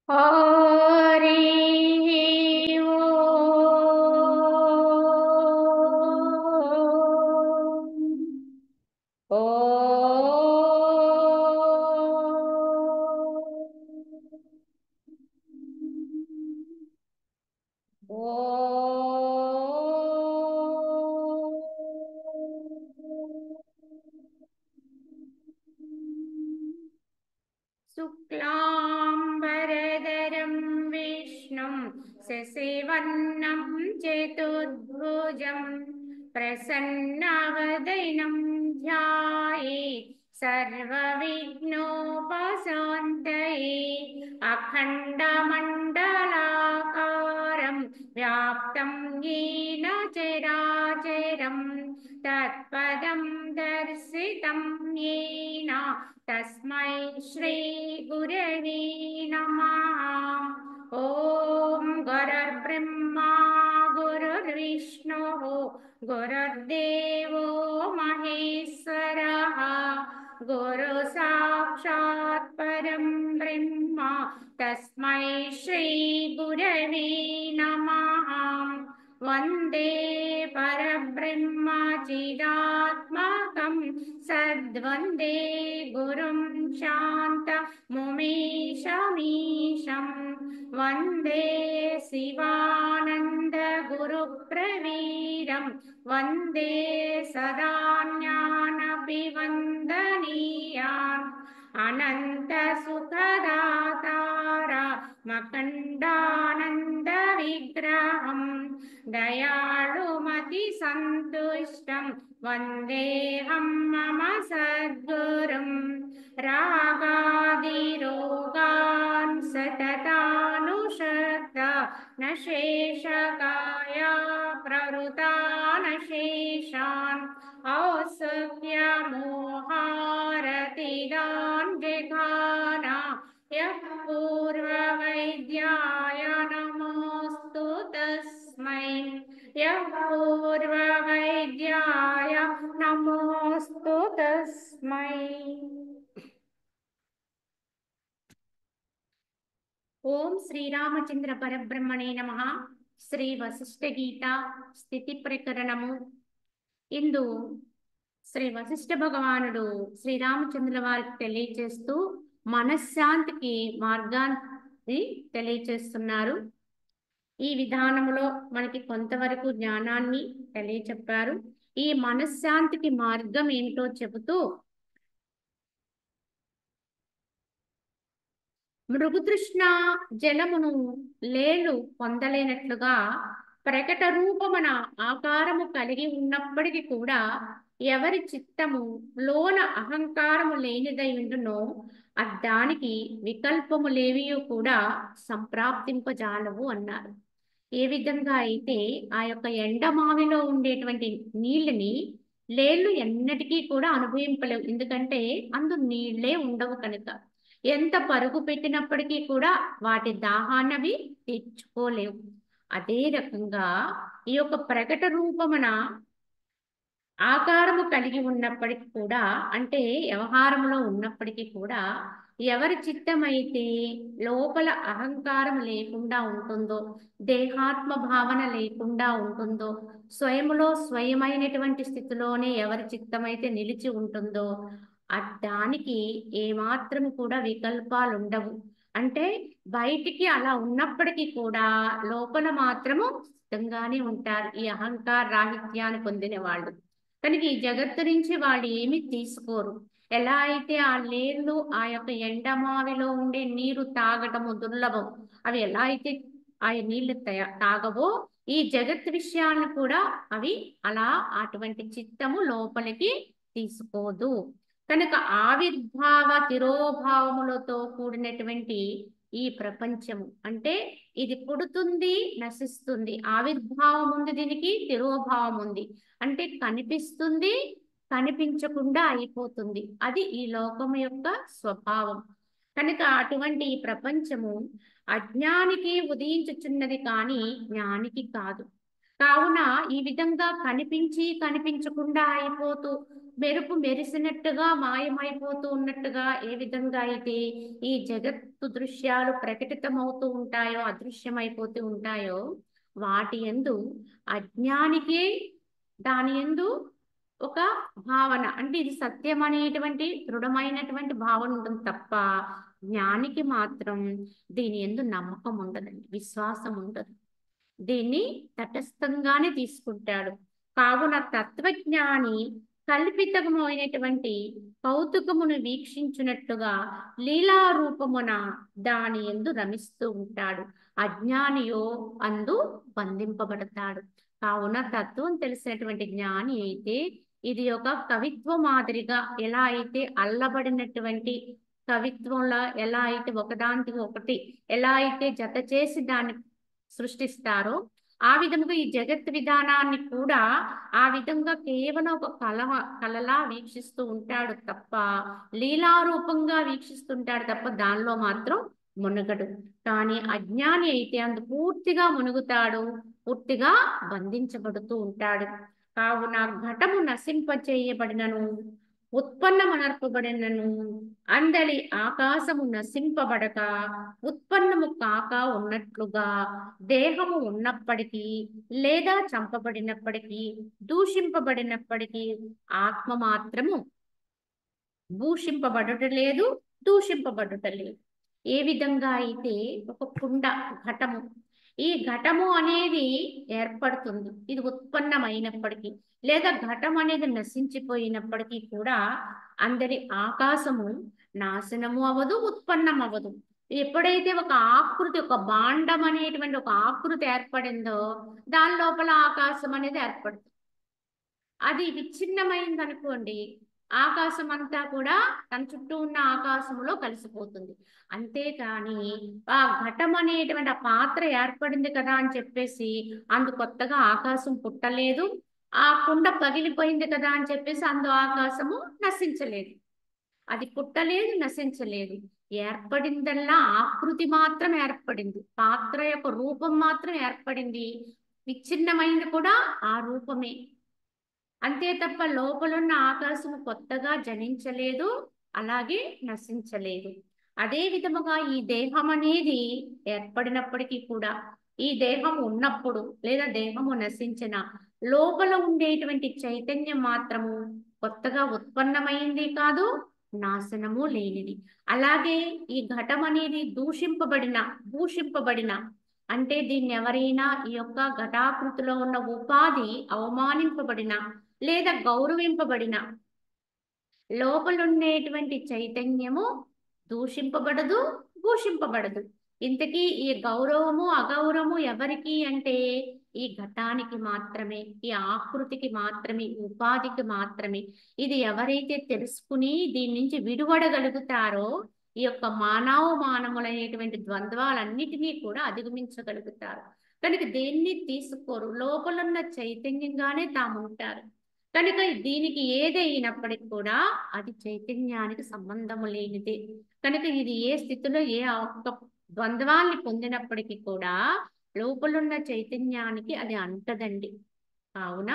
हरि शुक्लांबरधरं विष्णुं शशिवर्णं चतुर्भुजं प्रसन्नवदनं ध्यायेत् सर्वविघ्नोपशान्तये अखण्डमण्डलाकारं व्याप्तं येन चराचरं तत्पदं दर्शितं येन तस्मै श्री गुरवे नमः। ॐ गुरुर्ब्रह्मा गुरुर्विष्णुः गुरुर्देवो महेश्वरः गुरु साक्षात् परं ब्रह्म तस्मै श्री गुरवे नमः। वन्दे परब्रह्म चिदात्मकं सद्वन्दे गुरुं शान्तमुमेशमीशं वन्दे शिवानन्द गुरुप्रवीरं वन्दे सदा ज्ञानभिवन्दनीयान् अनन्तसुखदातारा मकण्डानन्दविग्रहं दयालुमतिसन्तुष्टं वन्देऽहं मम सद्गुरुं रागादिरोगान् सततानुषक्ता न शेषकाया प्रवृतान् शेषान् औत्सुक्यमोहारतिदान् जघाना यः पूर्ववैद्याय नमोऽस्तु तस्मै यः पूर्ववैद्याय नमोऽस्तु तस्मै। ओम श्रीरामचंद्र परब्रह्मणे नमः। శ్రీ వశిష్ఠ గీత స్థితి ప్రకరణము ఇందు శ్రీ వశిష్ఠ భగవానుడు శ్రీరామచంద్రుల వారికి తెలియజేస్తూ మనశ్శాంతికి మార్గాన్ని తెలియజేస్తున్నారు. ఈ విధానములో మనకి కొంతవరకు జ్ఞానాన్ని తెలియచెప్పారు. ఈ మనశ్శాంతికి మార్గం ఏంటో చెబుతూ మృగతృష్ణ జలమును లేలు పొందలేనట్లుగా ప్రకట రూపమున ఆకారము కలిగి ఉన్నప్పటికీ కూడా ఎవరి చిత్తము లోన అహంకారము లేనిదై ఉండునో దానికి వికల్పము లేవియో కూడా సంప్రాప్తింపజాలవు అన్నారు. ఏ విధంగా అయితే ఆ యొక్క ఎండమావిలో ఉండేటువంటి నీళ్ళని లేళ్ళు ఎన్నటికీ కూడా అనుభవింపలేవు. ఎందుకంటే అందు నీళ్లే ఉండవు కనుక. ఎంత పరుగు పెట్టినప్పటికీ కూడా వాటి దాహాన్నవి తెచ్చుకోలేవు. అదే రకంగా ఈ యొక్క ప్రకట రూపమున ఆకారము కలిగి ఉన్నప్పటికీ కూడా, అంటే వ్యవహారంలో ఉన్నప్పటికీ కూడా, ఎవరి చిత్తమైతే లోపల అహంకారం లేకుండా ఉంటుందో, దేహాత్మ భావన లేకుండా ఉంటుందో, స్వయములో స్వయమైనటువంటి స్థితిలోనే ఎవరి చిత్తమైతే నిలిచి ఉంటుందో దానికి ఏమాత్రం కూడా వికల్పాలు ఉండవు. అంటే బయటికి అలా ఉన్నప్పటికీ కూడా లోపల మాత్రము సిద్ధంగానే ఉంటారు ఈ అహంకార రాహిత్యాన్ని పొందిన వాళ్ళు. కనుక ఈ జగత్తు నుంచి వాళ్ళు ఏమి తీసుకోరు. ఎలా అయితే ఆ నీళ్లు ఆ యొక్క ఎండమావిలో ఉండే నీరు తాగటము దుర్లభం, అవి ఎలా అయితే ఆ నీళ్లు తాగవో ఈ జగత్ విషయాలను కూడా అవి అలా అటువంటి చిత్తము లోపలికి తీసుకోదు. కనుక ఆవిర్భావ తిరోభావములతో కూడినటువంటి ఈ ప్రపంచము, అంటే ఇది పుడుతుంది నశిస్తుంది. ఆవిర్భావం ఉంది, దీనికి తిరోభావం ఉంది. అంటే కనిపిస్తుంది, కనిపించకుండా అయిపోతుంది. అది ఈ లోకము యొక్క స్వభావం. కనుక అటువంటి ఈ ప్రపంచము అజ్ఞానికి ఉదయించుచున్నది కానీ జ్ఞానికి కాదు. కావున ఈ విధంగా కనిపించి కనిపించకుండా అయిపోతూ మెరుపు మెరిసినట్టుగా మాయమైపోతూ ఉన్నట్టుగా ఏ విధంగా అయితే ఈ జగత్తు దృశ్యాలు ప్రకటితమవుతూ ఉంటాయో, అదృశ్యమైపోతూ ఉంటాయో, వాటి యందు అజ్ఞానికే దాని యందు ఒక భావన, అంటే ఇది సత్యం అనేటువంటి దృఢమైనటువంటి భావన ఉంటుంది తప్ప, జ్ఞానికి మాత్రం దీని యందు నమ్మకం ఉండదండి, విశ్వాసం ఉండదు. దీన్ని తటస్థంగానే తీసుకుంటాడు. కావున తత్వజ్ఞాని కల్పితమైనటువంటి కౌతుకమును వీక్షించున్నట్టుగా లీలారూపమున దాని యందు రమిస్తూ ఉంటాడు. అజ్ఞానియో అందు బంధింపబడతాడు. కావున తత్వం తెలిసినటువంటి జ్ఞాని అయితే ఇది ఒక కవిత్వ మాదిరిగా, ఎలా అయితే అల్లబడినటువంటి కవిత్వంలో ఎలా అయితే ఒకదానికి ఒకటి ఎలా అయితే జత చేసి దాన్ని సృష్టిస్తారో, ఆ విధముగా ఈ జగత్ విధానాన్ని కూడా ఆ విధంగా కేవలం ఒక కలలా వీక్షిస్తూ ఉంటాడు తప్ప, లీలారూపంగా వీక్షిస్తుంటాడు తప్ప దానిలో మాత్రం మునగడు. కానీ అజ్ఞాని అయితే అందు పూర్తిగా మునుగుతాడు, పూర్తిగా బంధించబడుతూ ఉంటాడు. కావున ఘటము నశింపచేయబడినను, ఉత్పన్నమనర్పబడినను, అందలి ఆకాశము నశింపబడక ఉత్పన్నము కాక ఉన్నట్లుగా దేహము ఉన్నప్పటికీ లేదా చంపబడినప్పటికీ దూషింపబడినప్పటికీ ఆత్మ మాత్రము భూషింపబడుట లేదు, దూషింపబడుట లేదు. ఏ విధంగా అయితే ఒక కుండ, ఘటము, ఈ ఘటము అనేది ఏర్పడుతుంది, ఇది ఉత్పన్నమైనప్పటికీ లేదా ఘటం అనేది నశించిపోయినప్పటికీ కూడా అందరి ఆకాశము నాశనము అవ్వదు, ఉత్పన్నం అవ్వదు. ఎప్పుడైతే ఒక ఆకృతి, ఒక భాండం అనేటువంటి ఒక ఆకృతి ఏర్పడిందో దాని లోపల ఆకాశం అనేది ఏర్పడుతుంది. అది విచ్ఛిన్నమైంది అనుకోండి, ఆకాశం అంతా కూడా తన చుట్టూ ఉన్న ఆకాశంలో కలిసిపోతుంది. అంతేకాని ఆ ఘటం అనేటువంటి ఆ పాత్ర ఏర్పడింది కదా అని చెప్పేసి అందు కొత్తగా ఆకాశం పుట్టలేదు, ఆ కుండ పగిలిపోయింది కదా అని చెప్పేసి అందు ఆకాశము నశించలేదు. అది పుట్టలేదు, నశించలేదు. ఏర్పడిందల్లా ఆకృతి మాత్రం ఏర్పడింది, పాత్ర యొక్క రూపం మాత్రం ఏర్పడింది. విచ్ఛిన్నమైంది కూడా ఆ రూపమే. అంతే తప్ప లోపలున్న ఆకాశము కొత్తగా జనించలేదు, అలాగే నశించలేదు. అదే విధముగా ఈ దేహం అనేది ఏర్పడినప్పటికీ కూడా, ఈ దేహం ఉన్నప్పుడు లేదా దేహము నశించిన లోపల ఉండేటువంటి చైతన్యం మాత్రము కొత్తగా ఉత్పన్నమైంది కాదు, నాశనము లేనిది. అలాగే ఈ ఘటం అనేది భూషింపబడిన అంటే దీన్ని ఎవరైనా ఈ యొక్క ఘటాకృతిలో ఉన్న ఉపాధి అవమానింపబడిన లేదా గౌరవింపబడిన లోపలుండేటువంటి చైతన్యము దూషింపబడదు, భూషింపబడదు. ఇంతకీ ఈ గౌరవము అగౌరవము ఎవరికి అంటే ఈ ఘటానికి మాత్రమే, ఈ ఆకృతికి మాత్రమే, ఉపాధికి మాత్రమే. ఇది ఎవరైతే తెలుసుకుని దీని నుంచి విడువడగలుగుతారో ఈ యొక్క మానవమానములైనటువంటి ద్వంద్వాలన్నిటినీ కూడా అధిగమించగలుగుతారు. కనుక దేన్ని తీసుకోరు, లోపలున్న చైతన్యంగానే తాము ఉంటారు. కనుక దీనికి ఏదైనప్పటికీ కూడా అది చైతన్యానికి సంబంధము లేనిదే. కనుక ఇది ఏ స్థితిలో ఏ ఒక్క ద్వంద్వాల్ని పొందినప్పటికీ కూడా లోపలున్న చైతన్యానికి అది అంటదండి. కావున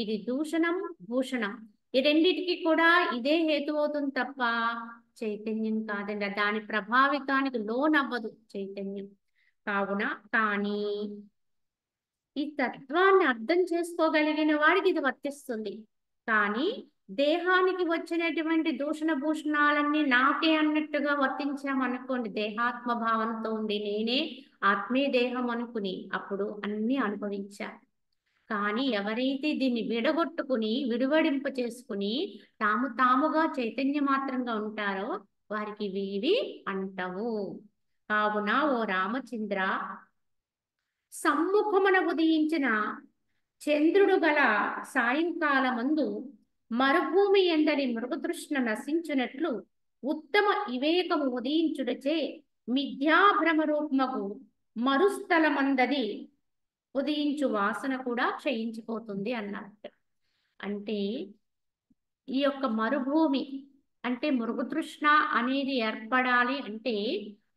ఇది దూషణం, భూషణం, ఈ రెండిటికి కూడా ఇదే హేతు అవుతుంది తప్ప చైతన్యం కాదండి. దాని ప్రభావితానికి లోనవ్వదు చైతన్యం. కావున కానీ ఈ తత్వాన్ని అర్థం చేసుకోగలిగిన వాడికి ఇది వర్తిస్తుంది. కానీ దేహానికి వచ్చినటువంటి దూషణ భూషణాలన్నీ నాకే అన్నట్టుగా వర్తించామనుకోండి, దేహాత్మ భావంతో ఉండి నేనే ఆత్మే దేహం అనుకుని అప్పుడు అన్ని అనుభవించా. కానీ ఎవరైతే దీన్ని విడగొట్టుకుని విడివడింప చేసుకుని తాముగా చైతన్య మాత్రంగా ఉంటారో వారికి ఇవి అంటవు. కావున ఓ రామచంద్ర, సమ్ముఖమున ఉదయించిన చంద్రుడు గల సాయంకాలమందు మరుభూమి ఎందరి మృగతృష్ణ నశించునట్లు ఉత్తమ వివేకము ఉదయించుటచే మిథ్యాభ్రమ రూపమగు మరుస్థలమందది ఉదయించు వాసన కూడా క్షయించిపోతుంది అన్నట్టు. అంటే ఈ యొక్క మరుభూమి అంటే మృగతృష్ణ అనేది ఏర్పడాలి అంటే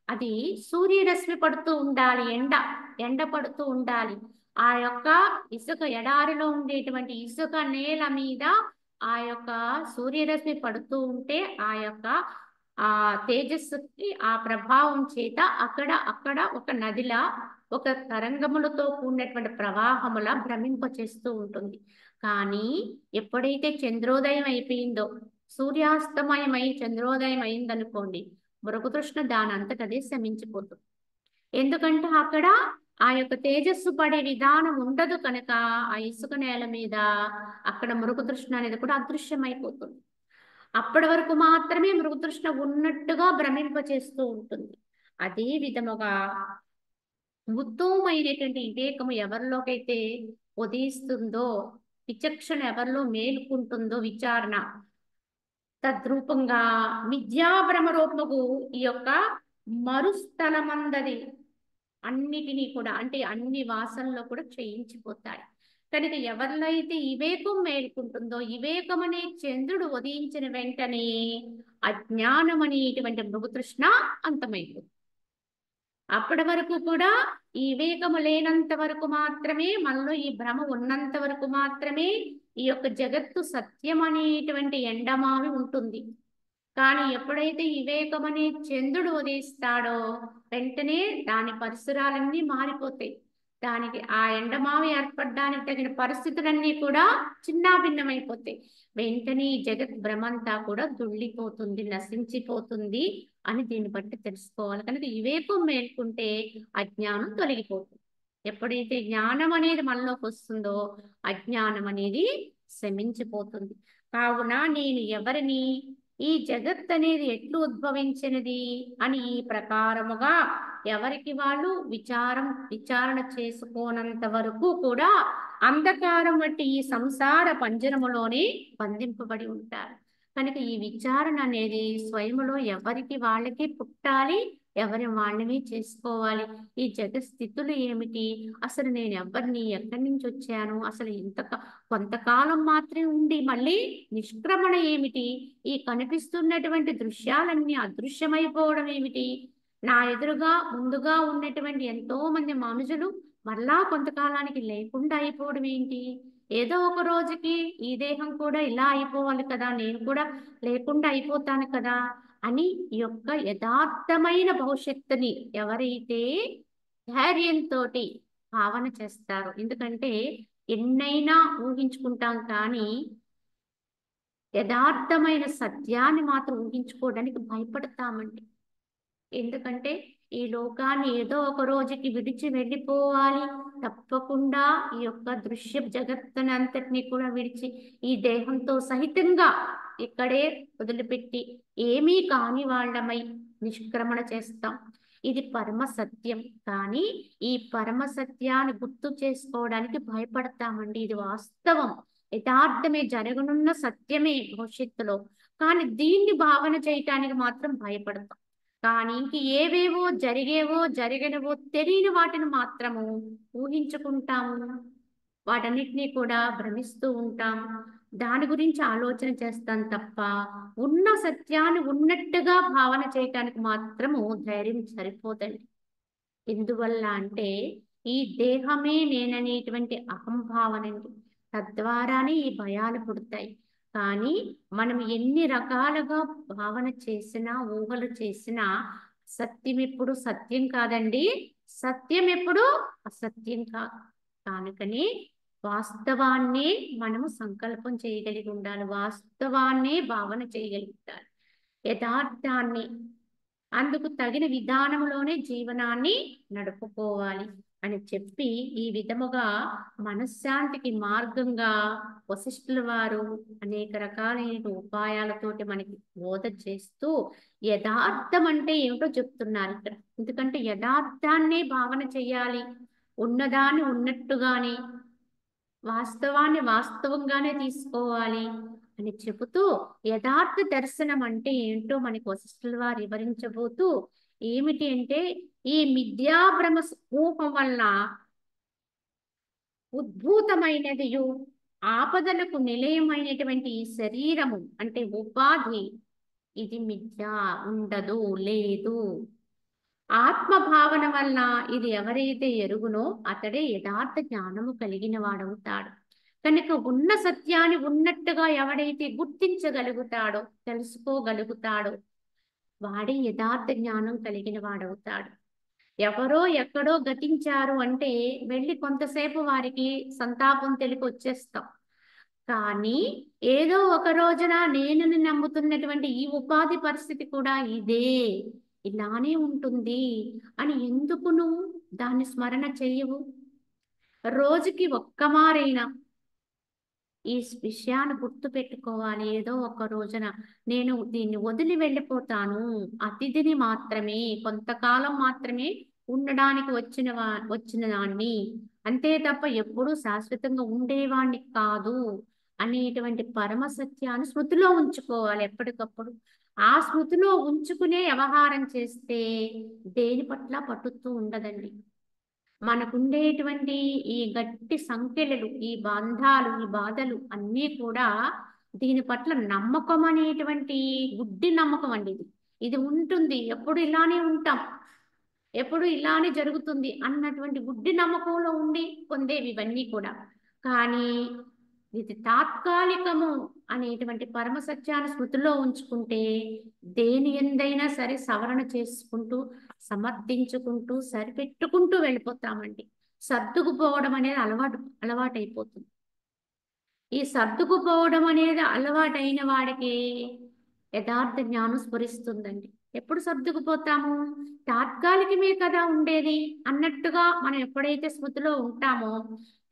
అది సూర్యరశ్మి పడుతూ ఉండాలి, ఎండ పడుతూ ఉండాలి. ఆ యొక్క ఇసుక ఎడారిలో ఉండేటువంటి ఇసుక నేల మీద ఆ యొక్క సూర్యరశ్మి పడుతూ ఉంటే ఆ యొక్క ఆ తేజస్సుకి ఆ ప్రభావం చేత అక్కడ ఒక నదిలా ఒక తరంగములతో కూడినటువంటి ప్రవాహములా భ్రమింపచేస్తూ ఉంటుంది. కానీ ఎప్పుడైతే చంద్రోదయం అయిపోయిందో, సూర్యాస్తమయమై చంద్రోదయం అయిందనుకోండి, మృగతృష్ణ దానంతటదే శమించిపోతుంది. ఎందుకంటే అక్కడ ఆ యొక్క తేజస్సు పడే విధానం ఉండదు కనుక ఆ ఇసుక నేల మీద అక్కడ మృగతృష్ణ అనేది కూడా అదృశ్యమైపోతుంది. అప్పటి వరకు మాత్రమే మృగతృష్ణ ఉన్నట్టుగా భ్రమింపచేస్తూ ఉంటుంది. అదే విధముగా ఉత్తమమైనటువంటి వివేకము ఎవరిలోకైతే ఉదయిస్తుందో, విచక్షణ ఎవరిలో మేలుకుంటుందో, విచారణ తద్రూపంగా మిథ్యాభ్రమరూపముకు ఈ యొక్క మరుస్థలమందది అన్నిటినీ కూడా అంటే అన్ని వాసనలో కూడా క్షయించిపోతాయి. కనుక ఎవరిలో అయితే వివేకం మేల్కుంటుందో, వివేకం అనే చంద్రుడు ఉదయించిన వెంటనే అజ్ఞానం అనేటువంటి మృగతృష్ణ అంతమైపోతుంది. అప్పటి వరకు కూడా ఈ వివేకము లేనంత వరకు మాత్రమే, మనలో ఈ భ్రమ ఉన్నంత వరకు మాత్రమే ఈ యొక్క జగత్తు సత్యం అనేటువంటి ఎండమావి ఉంటుంది. కానీ ఎప్పుడైతే వివేకం అనే చంద్రుడు ఉదయిస్తాడో వెంటనే దాని పరిసరాలన్నీ మారిపోతాయి. దానికి ఆ ఎండమావి ఏర్పడడానికి తగిన పరిస్థితులన్నీ కూడా చిన్నాభిన్నమైపోతాయి. వెంటనే ఈ జగత్ భ్రమంతా కూడా దుళ్ళిపోతుంది, నశించిపోతుంది అని దీన్ని బట్టి తెలుసుకోవాలి. కనుక వివేకం మేల్కుంటే అజ్ఞానం తొలగిపోతుంది. ఎప్పుడైతే జ్ఞానం అనేది మనలోకి వస్తుందో అజ్ఞానం అనేది శమించిపోతుంది. కావున నేను ఎవరిని, ఈ జగత్ అనేది ఎట్లు ఉద్భవించినది అని ఈ ప్రకారముగా ఎవరికి వాళ్ళు విచారణ చేసుకోనంత వరకు కూడా అంధకారం వంటి ఈ సంసార పంజరములోనే బంధింపబడి ఉంటారు. కనుక ఈ విచారణ అనేది స్వయములో ఎవరికి వాళ్ళకి పుట్టాలి, ఎవరి వాళ్ళని చేసుకోవాలి. ఈ జగస్థితులు ఏమిటి, అసలు నేను ఎవరిని, ఎక్కడి నుంచి వచ్చాను, అసలు కొంతకాలం మాత్రమే ఉండి మళ్ళీ నిష్క్రమణ ఏమిటి, ఈ కనిపిస్తున్నటువంటి దృశ్యాలన్నీ అదృశ్యమైపోవడం ఏమిటి, నా ఎదురుగా ముందుగా ఉన్నటువంటి ఎంతో మంది మనుషులు మళ్ళా కొంతకాలానికి లేకుండా అయిపోవడం ఏంటి, ఏదో ఒక రోజుకి ఈ దేహం కూడా ఇలా అయిపోవాలి కదా, నేను కూడా లేకుండా అయిపోతాను కదా అని ఈ యొక్క యథార్థమైన భవిష్యత్తుని ఎవరైతే ధైర్యంతో భావన చేస్తారో, ఎందుకంటే ఎన్నైనా ఊహించుకుంటాం కానీ యథార్థమైన సత్యాన్ని మాత్రం ఊహించుకోవడానికి భయపడతామండి. ఎందుకంటే ఈ లోకాన్ని ఏదో ఒక రోజుకి విడిచి వెళ్ళిపోవాలి, తప్పకుండా ఈ యొక్క దృశ్య జగత్తుని అంతటినీ కూడా విడిచి ఈ దేహంతో సహితంగా ఇక్కడే వదిలిపెట్టి ఏమీ కాని వాళ్ళమై నిష్క్రమణ చేస్తాం. ఇది పరమ సత్యం. కానీ ఈ పరమ సత్యాన్ని గుర్తు చేసుకోవడానికి భయపడతామండి. ఇది వాస్తవం, యథార్థమే, జరగనున్న సత్యమే భవిష్యత్తులో. కానీ దీన్ని భావన చేయటానికి మాత్రం భయపడతాం. కానీ ఇంక ఏవేవో జరిగేవో జరిగినవో తెలియని వాటిని మాత్రము ఊహించుకుంటాము, వాటన్నిటినీ కూడా భ్రమిస్తూ ఉంటాం, దాని గురించి ఆలోచన చేస్తాం తప్ప ఉన్న సత్యాన్ని ఉన్నట్టుగా భావన చేయటానికి మాత్రము ధైర్యం సరిపోదండి. ఎందువల్ల అంటే ఈ దేహమే నేననేటువంటి అహంభావనండి, తద్వారానే ఈ భయాలు పుడతాయి. కానీ మనం ఎన్ని రకాలుగా భావన చేసినా, ఊహలు చేసినా సత్యం ఎప్పుడు సత్యం కాదండి, సత్యం ఎప్పుడు అసత్యం కాదు. కనుకని వాస్తవాన్ని మనము సంకల్పం చేయగలిగి ఉండాలి, వాస్తవాన్ని భావన చేయగలుగుతారు, యథార్థాన్ని, అందుకు తగిన విధానంలోనే జీవనాన్ని నడుపుకోవాలి అని చెప్పి ఈ విధముగా మనశ్శాంతికి మార్గంగా వశిష్ఠుల వారు అనేక రకాలైన ఉపాయాలతోటి మనకి బోధ చేస్తూ యథార్థం అంటే ఏమిటో చెప్తున్నారు ఇక్కడ. ఎందుకంటే యథార్థాన్నే భావన చేయాలి, ఉన్నదాన్ని ఉన్నట్టుగానే, వాస్తవాన్ని వాస్తవంగానే తీసుకోవాలి అని చెబుతూ యథార్థ దర్శనం అంటే ఏంటో మనకి వశిష్ఠుల వారు వివరించబోతూ ఏమిటి అంటే ఈ మిథ్యాభ్రమ సమూహం వల్ల ఉద్భూతమైనది ఆపదలకు నిలయమైనటువంటి ఈ శరీరము అంటే ఉపాధి, ఇది మిథ్య, ఉండదు, లేదు. ఆత్మభావన వల్ల ఇది ఎవరైతే ఎరుగునో అతడే యథార్థ జ్ఞానము కలిగిన వాడవుతాడు. కనుక ఉన్న సత్యాన్ని ఉన్నట్టుగా ఎవడైతే గుర్తించగలుగుతాడో, తెలుసుకోగలుగుతాడో, వాడే యథార్థ జ్ఞానం కలిగిన వాడవుతాడు. ఎవరో ఎక్కడో గతించారు అంటే వెళ్ళి కొంతసేపు వారికి సంతాపం తెలిపి వచ్చేస్తాం. కానీ ఏదో ఒక రోజున నేను నమ్ముతున్నటువంటి ఈ ఉపాధి పరిస్థితి కూడా ఇదే, ఇలానే ఉంటుంది అని ఎందుకు నువ్వు దాన్ని స్మరణ చెయ్యవు? రోజుకి ఒక్క మారైనా ఈ విషయాన్ని గుర్తు పెట్టుకోవాలి. ఏదో ఒక రోజున నేను దీన్ని వదిలి వెళ్ళిపోతాను, అతిథిని మాత్రమే, కొంతకాలం మాత్రమే ఉండడానికి వచ్చిన దాన్ని, అంతే తప్ప ఎప్పుడూ శాశ్వతంగా ఉండేవాణ్ణి కాదు అనేటువంటి పరమ సత్యాన్ని స్మృతిలో ఉంచుకోవాలి ఎప్పటికప్పుడు. ఆ స్మృతిలో ఉంచుకునే వ్యవహారం చేస్తే దేని పట్ల పట్టుతూ ఉండదండి. మనకుండేటువంటి ఈ గట్టి సంకెళ్ళలు, ఈ బంధాలు, ఈ బాధలు అన్నీ కూడా దీని పట్ల నమ్మకం అనేటువంటి గుడ్డి నమ్మకం అండి ఇది. ఇది ఉంటుంది, ఎప్పుడు ఇలానే ఉంటాం, ఎప్పుడు ఇలానే జరుగుతుంది అన్నటువంటి గుడ్డి నమ్మకంలో ఉండి పొందేవి ఇవన్నీ కూడా. కానీ ఇది తాత్కాలికము అనేటువంటి పరమ సత్యాన్ని స్మృతిలో ఉంచుకుంటే దేని ఎందైనా సరే సవరణ చేసుకుంటూ, సమర్థించుకుంటూ, సరిపెట్టుకుంటూ వెళ్ళిపోతామండి. సర్దుకుపోవడం అనేది అలవాటైపోతుంది. ఈ సర్దుకుపోవడం అనేది అలవాటైన వాడికి యథార్థ జ్ఞానం స్ఫురిస్తుందండి. ఎప్పుడు సర్దుకుపోతాము? తాత్కాలికమే కదా ఉండేది అన్నట్టుగా మనం ఎప్పుడైతే స్మృతిలో ఉంటామో,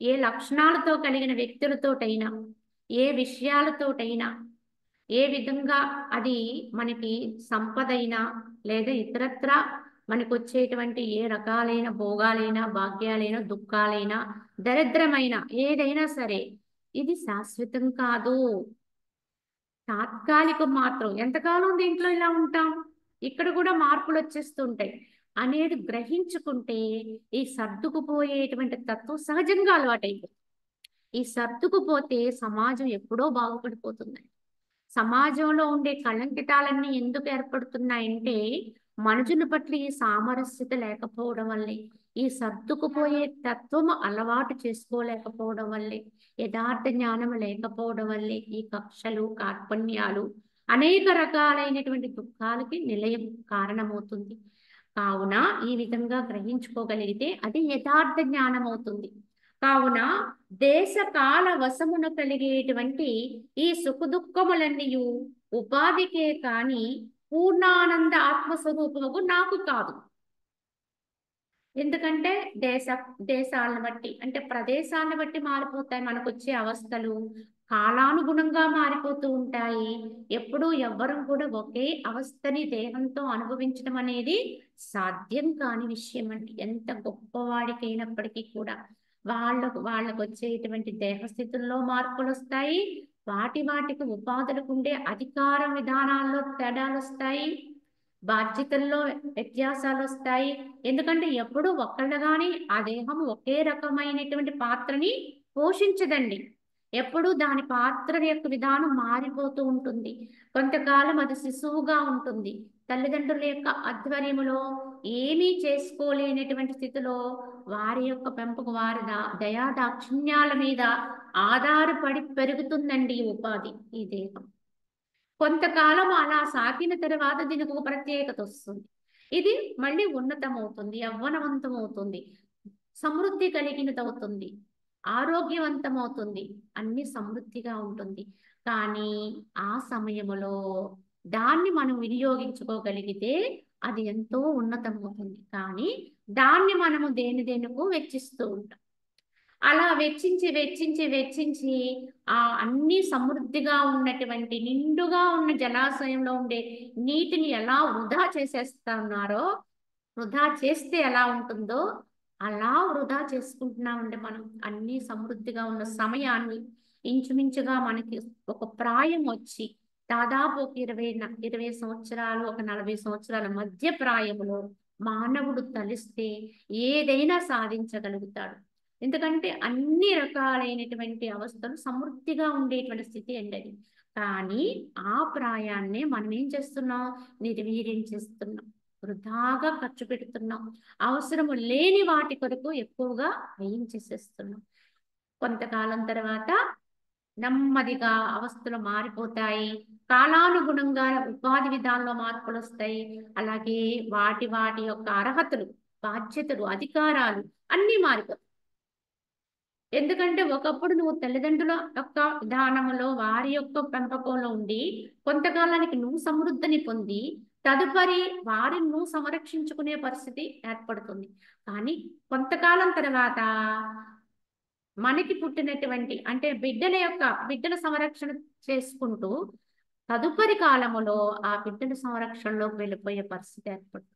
ఏ లక్షణాలతో కలిగిన వ్యక్తులతోటైనా, ఏ విషయాలతోటైనా, ఏ విధంగా అది మనకి సంపదైనా లేదా ఇతరత్ర మనకు వచ్చేటువంటి ఏ రకాలైన భోగాలైనా, భాగ్యాలైనా, దుఃఖాలైనా, దరిద్రమైన ఏదైనా సరే ఇది శాశ్వతం కాదు, తాత్కాలికం మాత్రం. ఎంతకాలం దీంట్లో ఇలా ఉంటాం, ఇక్కడ కూడా మార్పులు వచ్చేస్తుంటాయి అనేది గ్రహించుకుంటే ఈ సర్దుకుపోయేటువంటి తత్వం సహజంగా అలవాటైపోతుంది. ఈ సర్దుకుపోతే సమాజం ఎప్పుడో బాగుపడిపోతుంది. సమాజంలో ఉండే కళంకితాలన్నీ ఎందుకు ఏర్పడుతున్నాయంటే మనుషుల పట్ల ఈ సామరస్యత లేకపోవడం వల్లే, ఈ సర్దుకుపోయే తత్వం అలవాటు చేసుకోలేకపోవడం వల్లే, యథార్థ జ్ఞానం లేకపోవడం వల్లే ఈ కక్షలు, కార్పణ్యాలు, అనేక రకాలైనటువంటి దుఃఖాలకి నిలయం కారణమవుతుంది. కావున ఈ విధంగా గ్రహించుకోగలిగితే అది యథార్థ జ్ఞానం అవుతుంది. కావున దేశ కాల వశమున కలిగేటువంటి ఈ సుఖదుఖములన్నీయు ఉపాధికే కాని పూర్ణానంద ఆత్మస్వరూపము నాకు కాదు. ఎందుకంటే దేశ దేశాలను బట్టి అంటే ప్రదేశాలను బట్టి మారిపోతాయి మనకు వచ్చే అవస్థలు, కాలానుగుణంగా మారిపోతూ ఉంటాయి. ఎప్పుడూ ఎవ్వరం కూడా ఒకే అవస్థని దేహంతో అనుభవించడం అనేది సాధ్యం కాని విషయం అండి. ఎంత గొప్పవాడికైనప్పటికీ కూడా వాళ్ళకు వచ్చేటువంటి దేహస్థితుల్లో మార్పులు వస్తాయి. వాటికి ఉపాధులకు ఉండే అధికార విధానాల్లో తేడాలు వస్తాయి. బాధ్యతల్లో వ్యత్యాసాలు వస్తాయి. ఎందుకంటే ఎప్పుడు ఒక్కళ్ళు కానీ ఆ దేహం ఒకే రకమైనటువంటి పాత్రని పోషించదండి. ఎప్పుడు దాని పాత్ర యొక్క విధానం మారిపోతూ ఉంటుంది. కొంతకాలం అది శిశువుగా ఉంటుంది. తల్లిదండ్రుల యొక్క ఆధ్వర్యములో ఏమీ చేసుకోలేనటువంటి స్థితిలో వారి యొక్క పెంపకం, వారి దయా దాక్షిణ్యాల మీద ఆధారపడి పెరుగుతుందండి ఈ ఉపాధి, ఈ దేహం. కొంతకాలం అలా సాగిన తర్వాత దీనికి ఒక ప్రత్యేకత వస్తుంది. ఇది మళ్ళీ ఉన్నతమవుతుంది, యవ్వనవంతమవుతుంది, సమృద్ధి కలిగినదవుతుంది, ఆరోగ్యవంతమవుతుంది, అన్ని సమృద్ధిగా ఉంటుంది. కానీ ఆ సమయంలో దాన్ని మనం వినియోగించుకోగలిగితే అది ఎంతో ఉన్నతమవుతుంది. కానీ దాన్ని మనము దేనికో వెచ్చిస్తూ ఉంటాం. అలా వెచ్చించి ఆ అన్ని సమృద్ధిగా ఉన్నటువంటి నిండుగా ఉన్న జలాశయంలో ఉండే నీటిని ఎలా వృధా చేసేస్తున్నారో, వృధా చేస్తే ఎలా ఉంటుందో అలా వృధా చేసుకుంటున్నామండి మనం. అన్ని సమృద్ధిగా ఉన్న సమయాన్ని ఇంచుమించుగా మనకి ఒక ప్రాయం వచ్చి దాదాపు ఒక 20 సంవత్సరాలు, ఒక 40 సంవత్సరాల మధ్య ప్రాయంలో మానవుడు తలిస్తే ఏదైనా సాధించగలుగుతాడు. ఎందుకంటే అన్ని రకాలైనటువంటి అవస్థలు సమృద్ధిగా ఉండేటువంటి స్థితి అండి అది. కానీ ఆ ప్రాయాన్నే మనం ఏం చేస్తున్నాం? నిర్వీర్యం చేస్తున్నాం, వృధాగా ఖర్చు పెడుతున్నాం, అవసరము లేని వాటి కొరకు ఎక్కువగా వ్యయం చేసేస్తున్నాం. కొంతకాలం తర్వాత నెమ్మదిగా అవస్థలు మారిపోతాయి. కాలానుగుణంగా ఉపాధి విధానంలో మార్పులు వస్తాయి. అలాగే వాటి వాటి యొక్క అర్హతలు, బాధ్యతలు, అధికారాలు అన్నీ మారిపోతాయి. ఎందుకంటే ఒకప్పుడు నువ్వు తల్లిదండ్రుల యొక్క విధానంలో వారి యొక్క పెంపకంలో ఉండి కొంతకాలానికి నువ్వు సమృద్ధిని పొంది తదుపరి వారిని నువ్వు సంరక్షించుకునే పరిస్థితి ఏర్పడుతుంది. కానీ కొంతకాలం తర్వాత మనకి పుట్టినటువంటి అంటే బిడ్డల సంరక్షణ చేసుకుంటూ తదుపరి కాలములో ఆ బిడ్డల సంరక్షణలోకి వెళ్ళిపోయే పరిస్థితి ఏర్పడుతుంది.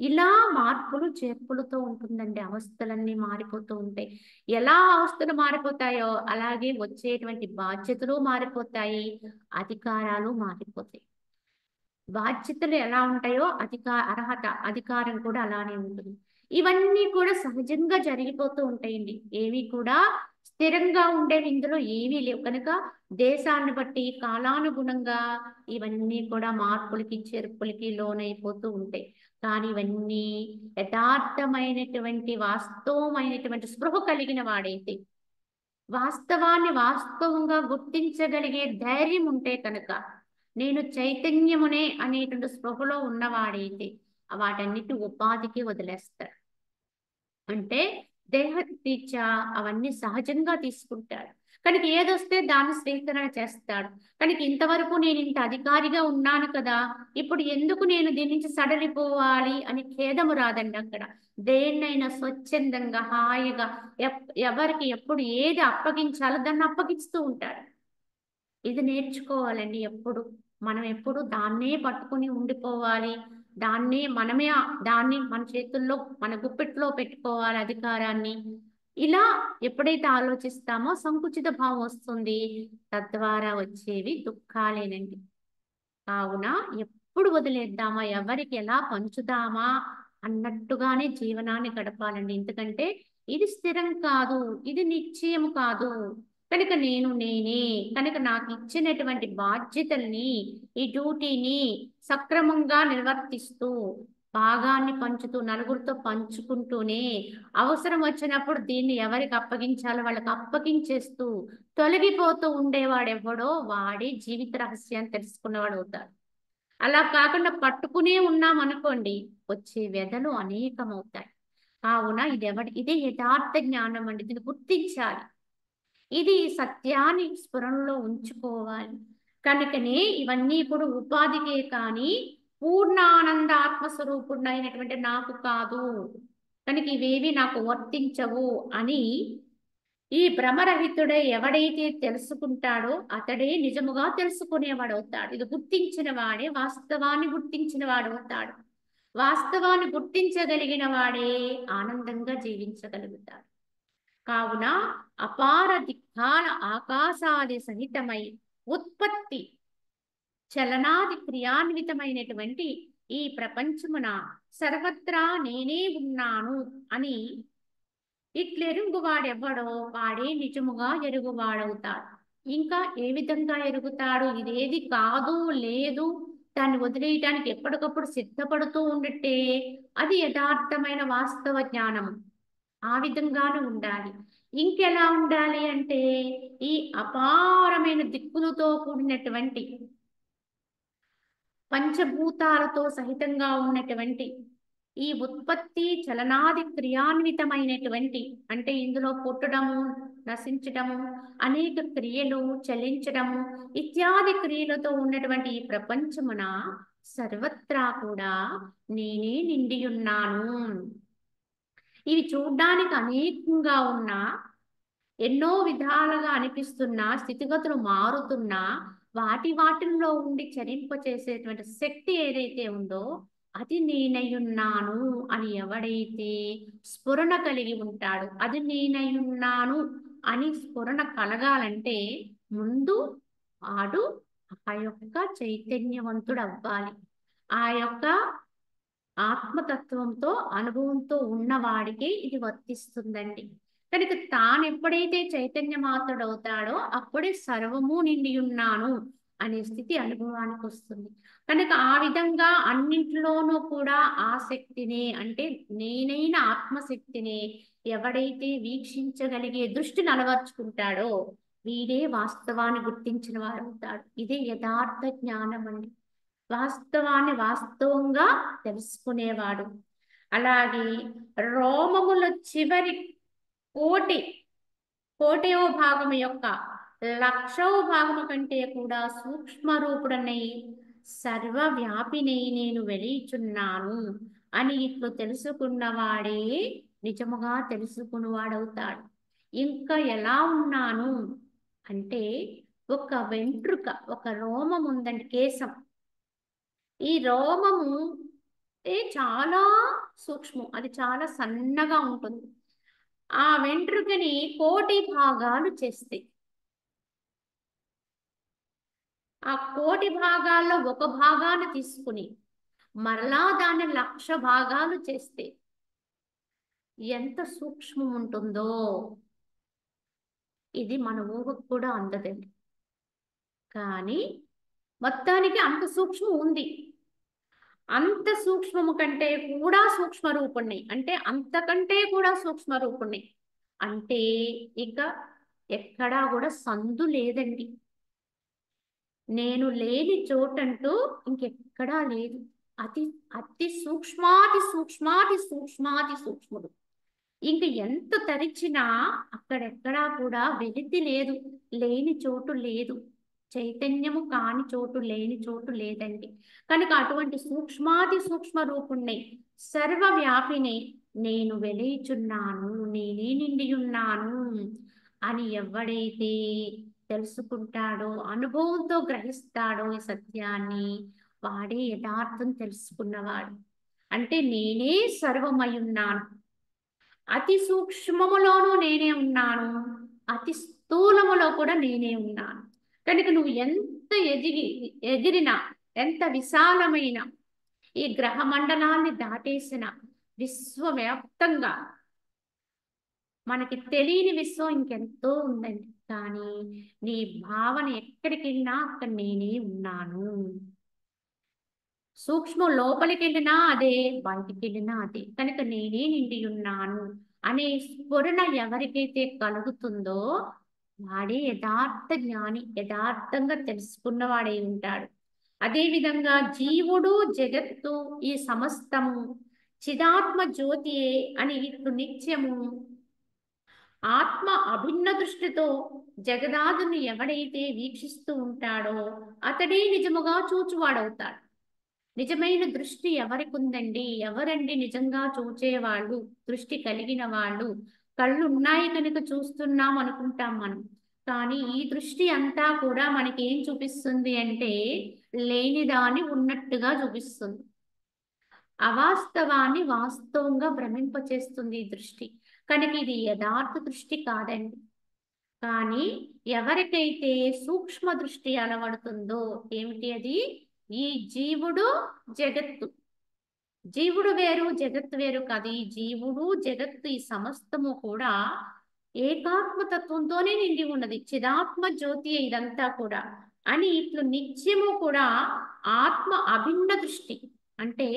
ఇలా మార్పులు చేర్పులతో ఉంటుందండి. అవస్థలన్నీ మారిపోతూ ఉంటాయి. ఎలా అవస్థలు మారిపోతాయో అలాగే వచ్చేటువంటి బాధ్యతలు మారిపోతాయి, అధికారాలు మారిపోతాయి. బాధ్యతలు ఎలా ఉంటాయో అధికారం కూడా అలానే ఉంటుంది. ఇవన్నీ కూడా సహజంగా జరిగిపోతూ ఉంటాయండి. ఏవి కూడా స్థిరంగా ఉండేవి ఇందులో ఏమీ లేవు కనుక దేశాన్ని బట్టి కాలానుగుణంగా ఇవన్నీ కూడా మార్పులకి చేర్పులకి లోనైపోతూ ఉంటాయి. కానీ ఇవన్నీ యథార్థమైనటువంటి వాస్తవమైనటువంటి స్పృహ కలిగిన వాడైతే వాస్తవాన్ని వాస్తవంగా గుర్తించగలిగే ధైర్యం ఉంటే కనుక నేను చైతన్యమునే అనేటువంటి స్పృహలో ఉన్నవాడైతే వాటన్నిటి ఉపాధికి వదిలేస్తాడు. అంటే దేహరీత్యా అవన్నీ సహజంగా తీసుకుంటాడు. కనుక ఏదొస్తే దాన్ని స్వీకరణ చేస్తాడు. కనుక ఇంతవరకు నేను ఇంత అధికారిగా ఉన్నాను కదా, ఇప్పుడు ఎందుకు నేను దీని నుంచి సడలిపోవాలి అని ఖేదము రాదండి అక్కడ. దేన్నైనా స్వచ్ఛందంగా హాయిగా ఎవరికి ఎప్పుడు ఏది అప్పగించాలో దాన్ని అప్పగిస్తూ ఉంటాడు. ఇది నేర్చుకోవాలండి. మనం ఎప్పుడు దాన్నే పట్టుకుని ఉండిపోవాలి. దాన్ని మన చేతుల్లో మన గుప్పిట్లో పెట్టుకోవాలి అధికారాన్ని. ఇలా ఎప్పుడైతే ఆలోచిస్తామో సంకుచిత భావం వస్తుంది. తద్వారా వచ్చేవి దుఃఖాలేనండి. కావున ఎప్పుడు వదిలేద్దామా, ఎవరికి ఎలా పంచుదామా అన్నట్టుగానే జీవనాన్ని గడపాలండి. ఎందుకంటే ఇది స్థిరం కాదు, ఇది నిశ్చయం కాదు. కనుక నేనే కనుక నాకు ఇచ్చినటువంటి బాధ్యతల్ని, ఈ డ్యూటీని సక్రమంగా నిర్వర్తిస్తూ భాగాన్ని పంచుతూ నలుగురితో పంచుకుంటూనే అవసరం వచ్చినప్పుడు దీన్ని ఎవరికి అప్పగించాలో వాళ్ళకి అప్పగించేస్తూ తొలగిపోతూ ఉండేవాడెవడో వాడే జీవిత రహస్యాన్ని తెలుసుకున్నవాడు అవుతాడు. అలా కాకుండా పట్టుకునే ఉన్నాం అనుకోండి, వచ్చే వ్యధలు అనేకమవుతాయి. కావున ఇదే యథార్థ జ్ఞానం అండి. దీన్ని గుర్తించాలి. ఇది సత్యాన్ని స్ఫురణలో ఉంచుకోవాలి. కనుకనే ఇవన్నీ ఇప్పుడు ఉపాధికే కానీ పూర్ణానంద ఆత్మస్వరూపుడైనటువంటి నాకు కాదు, కనుక ఇవేవి నాకు వర్తించవు అని ఈ భ్రమరహితుడై ఎవడైతే తెలుసుకుంటాడో అతడే నిజముగా తెలుసుకునేవాడు అవుతాడు. ఇది గుర్తించిన వాడే వాస్తవాన్ని గుర్తించిన వాడు అవుతాడు. వాస్తవాన్ని గుర్తించగలిగిన వాడే ఆనందంగా జీవించగలుగుతాడు. కావున అపార దిక్కాల ఆకాశాది సహితమై ఉత్పత్తి చలనాది క్రియాన్వితమైనటువంటి ఈ ప్రపంచమున సర్వత్రా నేనే ఉన్నాను అని ఇట్లెరుగువాడెవ్వడో వాడే నిజముగా ఎరుగువాడవుతాడు. ఇంకా ఏ విధంగా ఎరుగుతాడు? ఇదేది కాదు, లేదు, దాన్ని వదిలేయటానికి ఎప్పటికప్పుడు సిద్ధపడుతూ ఉండటే అది యథార్థమైన వాస్తవ జ్ఞానము. ఆ విధంగానే ఉండాలి. ఇంకెలా ఉండాలి అంటే ఈ అపారమైన దిక్కులతో కూడినటువంటి పంచభూతాలతో సహితంగా ఉన్నటువంటి ఈ ఉత్పత్తి చలనాది క్రియాన్వితమైనటువంటి అంటే ఇందులో పుట్టడము, నశించడము, అనేక క్రియలు, చలించడము ఇత్యాది క్రియలతో ఉన్నటువంటి ఈ ప్రపంచమున సర్వత్రా కూడా నేనే నిండియున్నాను. ఇవి చూడ్డానికి అనేకంగా ఉన్నా, ఎన్నో విధాలుగా అనిపిస్తున్నా, స్థితిగతులు మారుతున్నా వాటిల్లో ఉండి చరింపచేసేటువంటి శక్తి ఏదైతే ఉందో అది నేనయ్యున్నాను అని ఎవడైతే స్ఫురణ కలిగి ఉంటాడు, అది నేనయ్యున్నాను అని స్ఫురణ కలగాలంటే ముందు వాడు ఆ యొక్క చైతన్యవంతుడు అవ్వాలి. ఆ యొక్క ఆత్మతత్వంతో అనుభవంతో ఉన్నవాడికి ఇది వర్తిస్తుందండి. కనుక తాను ఎప్పుడైతే చైతన్యమాత్రుడవుతాడో అప్పుడే సర్వము నిండి ఉన్నాను అనే స్థితి అనుభవానికి వస్తుంది. కనుక ఆ విధంగా అన్నింటిలోనూ కూడా ఆ శక్తిని అంటే నేనైన ఆత్మశక్తిని ఎవడైతే వీక్షించగలిగే దృష్టిని అలవర్చుకుంటాడో వీడే వాస్తవాన్ని గుర్తించిన వారు అవుతాడు. ఇదే యథార్థ జ్ఞానం అండి. వాస్తవాన్ని వాస్తవంగా తెలుసుకునేవాడు. అలాగే రోమముల చివరి కోటి కోటవ భాగము యొక్క లక్షవ భాగము కంటే కూడా సూక్ష్మ రూపుడనై సర్వవ్యాపినై నేను వెలియుచున్నాను అని ఇట్లు తెలుసుకున్నవాడే నిజముగా తెలుసుకున్నవాడవుతాడు. ఇంకా ఎలా ఉన్నాను అంటే ఒక వెంట్రుక, ఒక రోమం ఉందండి, కేశం. ఈ రోమము చాలా సూక్ష్మం, అది చాలా సన్నగా ఉంటుంది. ఆ వెంట్రుకని కోటి భాగాలు చేస్తాయి. ఆ కోటి భాగాల్లో ఒక భాగాన్ని తీసుకుని మరలా దాన్ని లక్ష భాగాలు చేస్తే ఎంత సూక్ష్మం ఉంటుందో ఇది మన ఊహకు కూడా అందదండి. కానీ మొత్తానికి అంత సూక్ష్మం ఉంది. అంత సూక్ష్మము కంటే కూడా సూక్ష్మ రూపుణ్ణి, అంటే అంతకంటే కూడా సూక్ష్మ రూపుణ్ణి అంటే ఇక ఎక్కడా కూడా సందు లేదండి. నేను లేని చోటంటూ ఇంకెక్కడా లేదు. అతి అతి సూక్ష్మాతి సూక్ష్మాతి సూక్ష్మాతి సూక్ష్ముడు. ఇంక ఎంత తరిచినా అక్కడెక్కడా కూడా వెలితి లేదు, లేని చోటు లేదు. చైతన్యము కాని చోటు, లేని చోటు లేదండి. కనుక అటువంటి సూక్ష్మాతి సూక్ష్మ రూపుణ్ణి, సర్వవ్యాపిని నేను వెలియుచున్నాను, నేనే నిండి ఉన్నాను అని ఎవడైతే తెలుసుకుంటాడో, అనుభవంతో గ్రహిస్తాడో ఈ సత్యాన్ని, వాడే యథార్థం తెలుసుకున్నవాడు. అంటే నేనే సర్వమై ఉన్నాను, అతి సూక్ష్మములోనూ నేనే ఉన్నాను, అతి స్థూలములో కూడా నేనే ఉన్నాను. కనుక నువ్వు ఎంత ఎగిరినా, ఎంత విశాలమైన ఈ గ్రహ మండలాన్ని దాటేసిన విశ్వవ్యాప్తంగా మనకి తెలియని విశ్వం ఇంకెంతో ఉందండి. కానీ నీ భావన ఎక్కడికి వెళ్ళినా అక్కడ నేనే ఉన్నాను. సూక్ష్మం లోపలికి వెళ్ళినా అదే, బయటికి వెళ్ళినా అదే. కనుక నేనే నిండి ఉన్నాను అనే స్ఫురణ ఎవరికైతే కలుగుతుందో వాడే యథార్థ జ్ఞాని, యథార్థంగా తెలుసుకున్నవాడై ఉంటాడు. అదేవిధంగా జీవుడు, జగత్తు, ఈ సమస్తము చిదాత్మ జ్యోతియే అని ఇట్లు నిత్యము ఆత్మ అభిన్న దృష్టితో జగదాదుని ఎవడైతే వీక్షిస్తూ ఉంటాడో అతడే నిజముగా చూచువాడవుతాడు. నిజమైన దృష్టి ఎవరికి ఉందండి? ఎవరండి నిజంగా చూచేవాళ్ళు, దృష్టి కలిగిన వాళ్ళు? కళ్ళు ఉన్నాయి కనుక చూస్తున్నాం అనుకుంటాం మనం. కానీ ఈ దృష్టి అంతా కూడా మనకి ఏం చూపిస్తుంది అంటే లేనిదాన్ని ఉన్నట్టుగా చూపిస్తుంది. అవాస్తవాన్ని వాస్తవంగా భ్రమింపచేస్తుంది ఈ దృష్టి. కనుక ఇది యథార్థ దృష్టి కాదండి. కానీ ఎవరికైతే సూక్ష్మ దృష్టి అలవడుతుందో, ఏమిటి అది? ఈ జీవుడు, జగత్తు, జీవుడు వేరు, జగత్తు వేరు కాదు. ఈ జీవుడు, జగత్తు, ఈ సమస్తము కూడా ఏకాత్మతత్వంతోనే నిండి ఉన్నది. చిదాత్మ జ్యోతి ఇదంతా కూడా అని ఇట్లు నిత్యము కూడా ఆత్మ అభిన్న దృష్టి, అంటే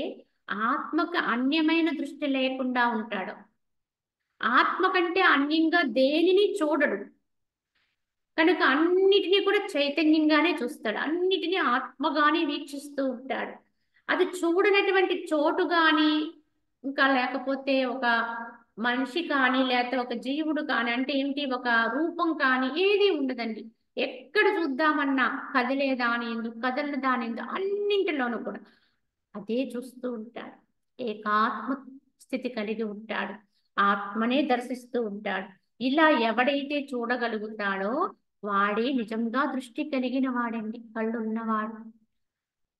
ఆత్మకు అన్యమైన దృష్టి లేకుండా ఉంటాడు. ఆత్మ కంటే అన్యంగా దేనిని చూడడు. కనుక అన్నిటినీ కూడా చైతన్యంగానే చూస్తాడు, అన్నిటినీ ఆత్మగానే వీక్షిస్తూ ఉంటాడు. అది చూడనటువంటి చోటు కానీ, ఇంకా లేకపోతే ఒక మనిషి కానీ, లేకపోతే ఒక జీవుడు కానీ, అంటే ఏమిటి, ఒక రూపం కానీ ఏది ఉండదండి. ఎక్కడ చూద్దామన్నా కదిలే దాని ఎందు, కదలని దాని ఎందు, అన్నింటిలోనూ కూడా అదే చూస్తూ ఉంటాడు. ఏకాత్మ స్థితి కలిగి ఉంటాడు, ఆత్మనే దర్శిస్తూ ఉంటాడు. ఇలా ఎవడైతే చూడగలుగుతాడో వాడే నిజంగా దృష్టి కలిగిన వాడండి. కళ్ళు ఉన్నవాడు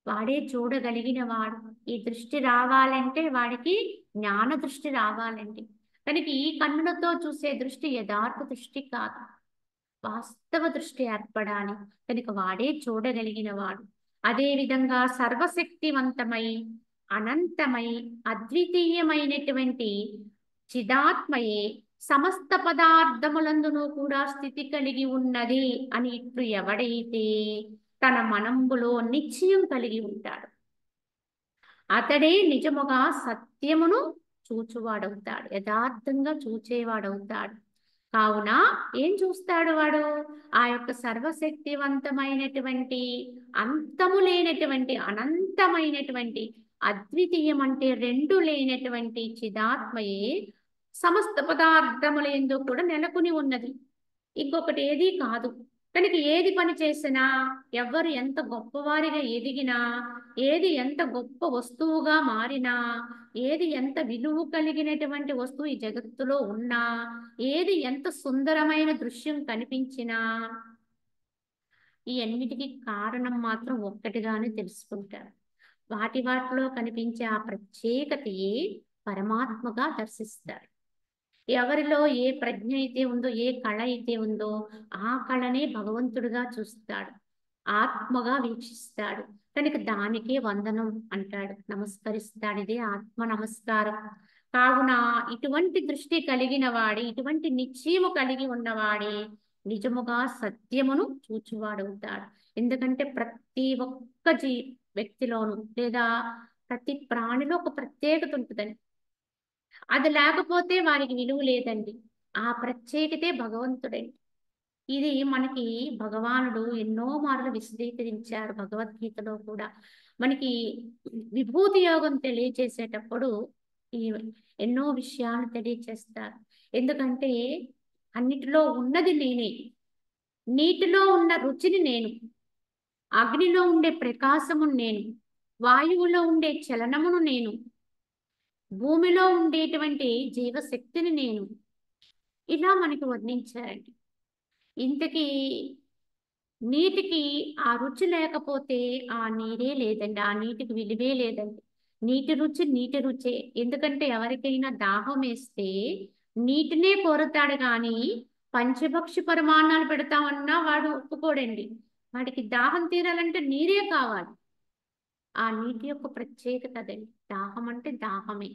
వాడే చూడగలిగిన వాడు. ఈ దృష్టి రావాలంటే వాడికి జ్ఞాన దృష్టి రావాలండి. కనుక ఈ కన్నులతో చూసే దృష్టి యథార్థ దృష్టి కాదు, వాస్తవ దృష్టి ఏర్పడాలి. కనుక వాడే చూడగలిగిన వాడు. అదేవిధంగా సర్వశక్తివంతమై, అనంతమై, అద్వితీయమైనటువంటి చిదాత్మయే సమస్త పదార్థములందునూ కూడా స్థితి కలిగి ఉన్నది అని ఇట్లు ఎవడైతే తన మనంబులో నిశ్చయం కలిగి ఉంటాడు. అతడే నిజముగా సత్యమును చూచువాడవుతాడు, యథార్థంగా చూచేవాడవుతాడు. కావున ఏం చూస్తాడు వాడు? ఆ యొక్క సర్వశక్తివంతమైనటువంటి, అంతము లేనటువంటి, అనంతమైనటువంటి, అద్వితీయం అంటే రెండు లేనటువంటి చిదాత్మయే సమస్త పదార్థములందు కూడా నెలకొని ఉన్నది. ఇంకొకటి ఏదీ కాదు. కనుక ఏది పని చేసినా, ఎవరు ఎంత గొప్పవారిగా ఎదిగినా, ఏది ఎంత గొప్ప వస్తువుగా మారినా, ఏది ఎంత విలువ కలిగినటువంటి వస్తువు ఈ జగత్తులో ఉన్నా, ఏది ఎంత సుందరమైన దృశ్యం కనిపించినా, ఈ అన్నిటికీ కారణం మాత్రం ఒక్కటిగానే తెలుసుకుంటారు. వాటిలో కనిపించే ఆ ప్రత్యేకతయే పరమాత్మగా దర్శిస్తారు. ఎవరిలో ఏ ప్రజ్ఞ అయితే ఉందో, ఏ కళ అయితే ఉందో, ఆ కళనే భగవంతుడిగా చూస్తాడు, ఆత్మగా వీక్షిస్తాడు. కనుక దానికే వందనం అంటాడు, నమస్కరిస్తాడు. ఇదే ఆత్మ నమస్కారం. కావున ఇటువంటి దృష్టి కలిగిన వాడే, ఇటువంటి నిశ్చయము కలిగి ఉన్నవాడే నిజముగా సత్యమును చూచువాడవుతాడు. ఎందుకంటే ప్రతి ఒక్క వ్యక్తిలోనూ లేదా ప్రతి ప్రాణిలో ఒక ప్రత్యేకత ఉంటుందండి. అది లేకపోతే వారికి విలువ లేదండి. ఆ ప్రత్యేకతే భగవంతుడండి. ఇది మనకి భగవానుడు ఎన్నో మార్లు విశదీకరించారు భగవద్గీతలో కూడా. మనకి విభూతి యోగం తెలియచేసేటప్పుడు ఈ ఎన్నో విషయాలు తెలియచేస్తారు. ఎందుకంటే అన్నిటిలో ఉన్నది నేనే. నీటిలో ఉన్న రుచిని నేను, అగ్నిలో ఉండే ప్రకాశమును నేను, వాయువులో ఉండే చలనమును నేను, భూమిలో ఉండేటువంటి జీవశక్తిని నేను, ఇలా మనకి వర్ణించారండి. ఇంతకీ నీటికి ఆ రుచి లేకపోతే ఆ నీరే లేదండి, ఆ నీటికి విలువే లేదండి. నీటి రుచి నీటి రుచే. ఎందుకంటే ఎవరికైనా దాహం వేస్తే నీటినే కోరుతాడు కానీ పంచభక్షి పరిమాణాలు పెడతామన్నా వాడు ఒప్పుకోడండి. వాడికి దాహం తీరాలంటే నీరే కావాలి. ఆ నీటి యొక్క ప్రత్యేకత అదండి. దాహం అంటే దాహమే.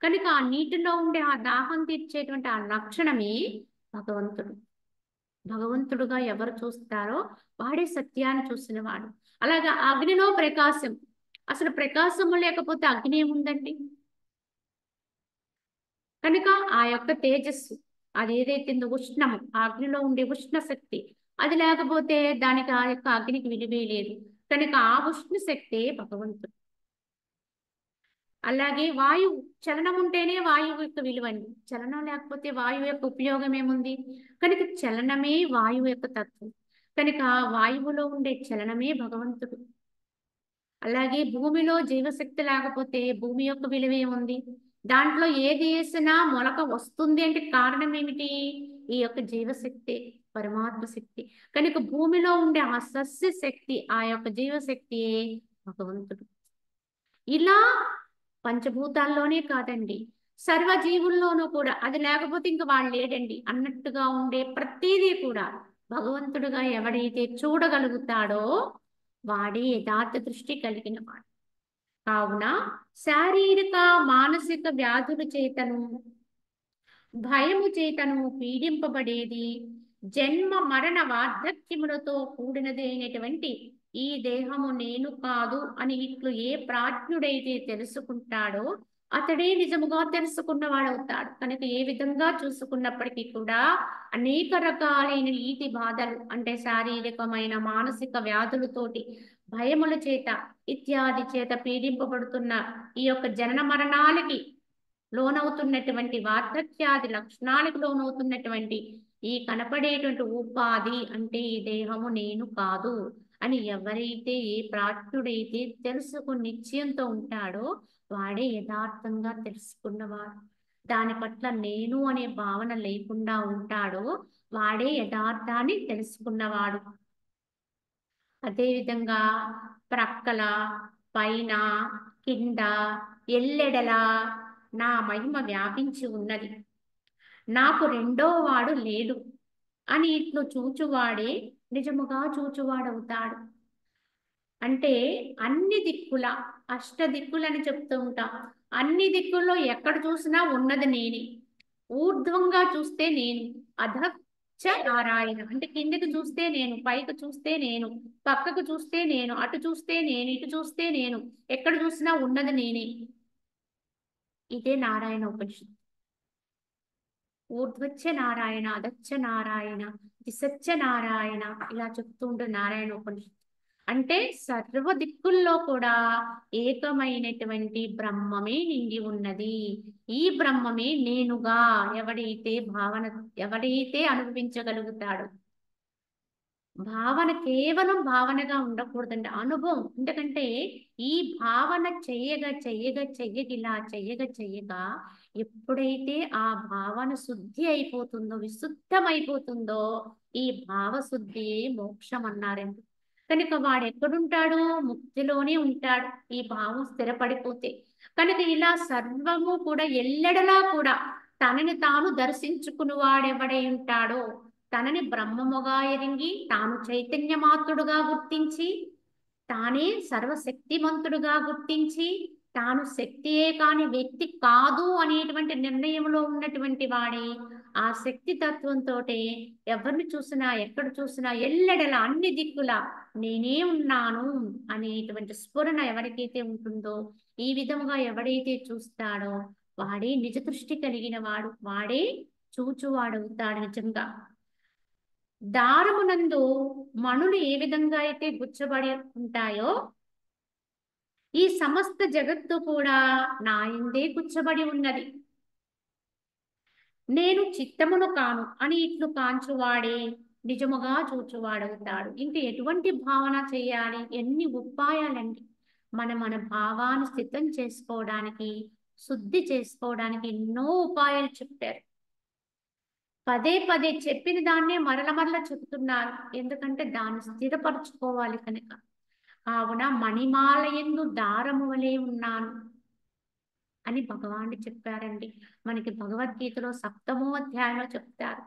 కనుక ఆ నీటిలో ఉండే ఆ దాహం తీర్చేటువంటి ఆ లక్షణమే భగవంతుడు. భగవంతుడుగా ఎవరు చూస్తారో వాడే సత్యాన్ని చూసినవాడు. అలాగా అగ్నిలో ప్రకాశం. అసలు ప్రకాశము లేకపోతే అగ్ని ఏముందండి? కనుక ఆ యొక్క తేజస్సు, అది ఏదైతే ఉష్ణము, ఆ అగ్నిలో ఉండే ఉష్ణ శక్తి, అది లేకపోతే దానికి ఆ యొక్క అగ్నికి విలువే లేదు. కనుక ఆ ఉష్ణ శక్తే భగవంతుడు. అలాగే వాయువు, చలనం ఉంటేనే వాయువు యొక్క విలువండి. చలనం లేకపోతే వాయువు యొక్క ఉపయోగం ఏముంది? కనుక చలనమే వాయువు యొక్క తత్వం. కనుక వాయువులో ఉండే చలనమే భగవంతుడు. అలాగే భూమిలో జీవశక్తి లేకపోతే భూమి యొక్క విలువ ఏముంది? దాంట్లో ఏది వేసినా మొలక వస్తుంది అంటే కారణం ఏమిటి? ఈ యొక్క జీవశక్తి, పరమాత్మ శక్తి. కనుక భూమిలో ఉండే ఆ సస్య శక్తి, ఆ యొక్క జీవశక్తి భగవంతుడు. ఇలా పంచభూతాల్లోనే కాదండి, సర్వజీవుల్లోనూ కూడా అది లేకపోతే ఇంక వాళ్ళు లేడండి అన్నట్టుగా ఉండే ప్రతిదీ కూడా భగవంతుడుగా ఎవడైతే చూడగలుగుతాడో వాడే యథార్థ దృష్టి కలిగిన వాడు. కావున శారీరక మానసిక వ్యాధుల చేతను, భయము చేతను పీడింపబడేది జన్మ మరణ వార్ధక్యములతో కూడినదైనటువంటి ఈ దేహము నేను కాదు అని ఇట్లు ఏ ప్రాజ్ఞుడైతే తెలుసుకుంటాడో అతడే నిజముగా తెలుసుకున్నవాడవుతాడు. కనుక ఏ విధంగా చూసుకున్నప్పటికీ కూడా అనేక రకాలైన ఈతి బాధలు అంటే శారీరకమైన మానసిక వ్యాధులతోటి, భయముల చేత ఇత్యాది చేత పీడింపబడుతున్న ఈ యొక్క జనన మరణాలకి లోనవుతున్నటువంటి, వార్ధక్యాది లక్షణాలకు లోనవుతున్నటువంటి ఈ కనపడేటువంటి ఉపాధి అంటే ఈ దేహము నేను కాదు అని ఎవరైతే, ఏ ప్రాజ్ఞుడైతే తెలుసుకుని నిశ్చయంతో ఉంటాడో వాడే యథార్థంగా తెలుసుకున్నవాడు. దాని పట్ల నేను అనే భావన లేకుండా ఉంటాడో వాడే యథార్థాన్ని తెలుసుకున్నవాడు. అదేవిధంగా ప్రక్కల, పైన, కింద, ఎల్లెడలా నా మహిమ వ్యాపించి ఉన్నది, నాకు రెండో వాడు లేడు అని ఇట్లు చూచువాడే నిజముగా చూచువాడవుతాడు. అంటే అన్ని దిక్కుల, అష్ట దిక్కులని చెప్తూ ఉంటాం. అన్ని దిక్కుల్లో ఎక్కడ చూసినా ఉన్నది నేనే. ఊర్ధ్వంగా చూస్తే నేను, అధ నారాయణ అంటే కిందకి చూస్తే నేను, పైకి చూస్తే నేను, పక్కకు చూస్తే నేను, అటు చూస్తే నేను, ఇటు చూస్తే నేను, ఎక్కడ చూసినా ఉన్నది నేనే. ఇదే నారాయణ ఉపనిషత్తు. ఊర్ధ్వచ్చ నారాయణ, అధచ్చ నారాయణ, దిశచ్చ నారాయణ, ఇలా చెప్తూ ఉంటుంది నారాయణ ఉపనిషత్తు. అంటే సర్వ దిక్కుల్లో కూడా ఏకమైనటువంటి బ్రహ్మమే నిండి ఉన్నది. ఈ బ్రహ్మమే నేనుగా ఎవడైతే అనుభవించగలుగుతాడో. భావన కేవలం భావనగా ఉండకూడదండి, అనుభవం. ఎందుకంటే ఈ భావన చెయ్యగా ఎప్పుడైతే ఆ భావన శుద్ధి అయిపోతుందో, విశుద్ధమైపోతుందో, ఈ భావశుద్ధి మోక్షం అన్నారండి. కనుక వాడు ఎక్కడుంటాడు? ముక్తిలోనే ఉంటాడు, ఈ భావం స్థిరపడిపోతే. కనుక ఇలా సర్వము కూడా ఎల్లెడలా కూడా తనని తాను దర్శించుకుని వాడెవడై ఉంటాడో, తనని బ్రహ్మముగా ఎరింగి, తాను చైతన్యమాత్రుడుగా గుర్తించి, తానే సర్వశక్తిమంతుడుగా గుర్తించి, తాను శక్తియే కాని వ్యక్తి కాదు అనేటువంటి నిర్ణయంలో ఉన్నటువంటి వాడే ఆ శక్తి తత్వంతో ఎవరిని చూసినా, ఎక్కడ చూసినా, ఎల్లెడలా అన్ని దిక్కులా నేనే ఉన్నాను అనేటువంటి స్ఫురణ ఎవరికైతే ఉంటుందో, ఈ విధముగా ఎవడైతే చూస్తాడో వాడే నిజ దృష్టి కలిగిన వాడు, వాడే చూచువాడవుతాడు నిజంగా. దారమునందు మణులు ఏ విధంగా అయితే గుచ్చబడి ఉంటాయో, ఈ సమస్త జగత్తు కూడా నా యందే గుచ్చబడి ఉన్నది. నేను చిత్తమును కాను అని ఇట్లు కాంచువాడే నిజముగా చూచువాడవుతాడు. ఇంక ఎటువంటి భావన చేయాలి? ఎన్ని ఉపాయాలండి! మన భావాన్ని స్థితం చేసుకోవడానికి, శుద్ధి చేసుకోవడానికి ఎన్నో ఉపాయాలు చెప్పారు. పదే పదే చెప్పిన దాన్నే మరల మరల చెప్తున్నారు, ఎందుకంటే దాన్ని స్థిరపరచుకోవాలి కనుక. కావున మణిమాలయందు దారము వలె ఉన్నాను అని భగవానుడు చెప్పారండి. మనకి భగవద్గీతలో 7వ అధ్యాయంలో చెప్తారు.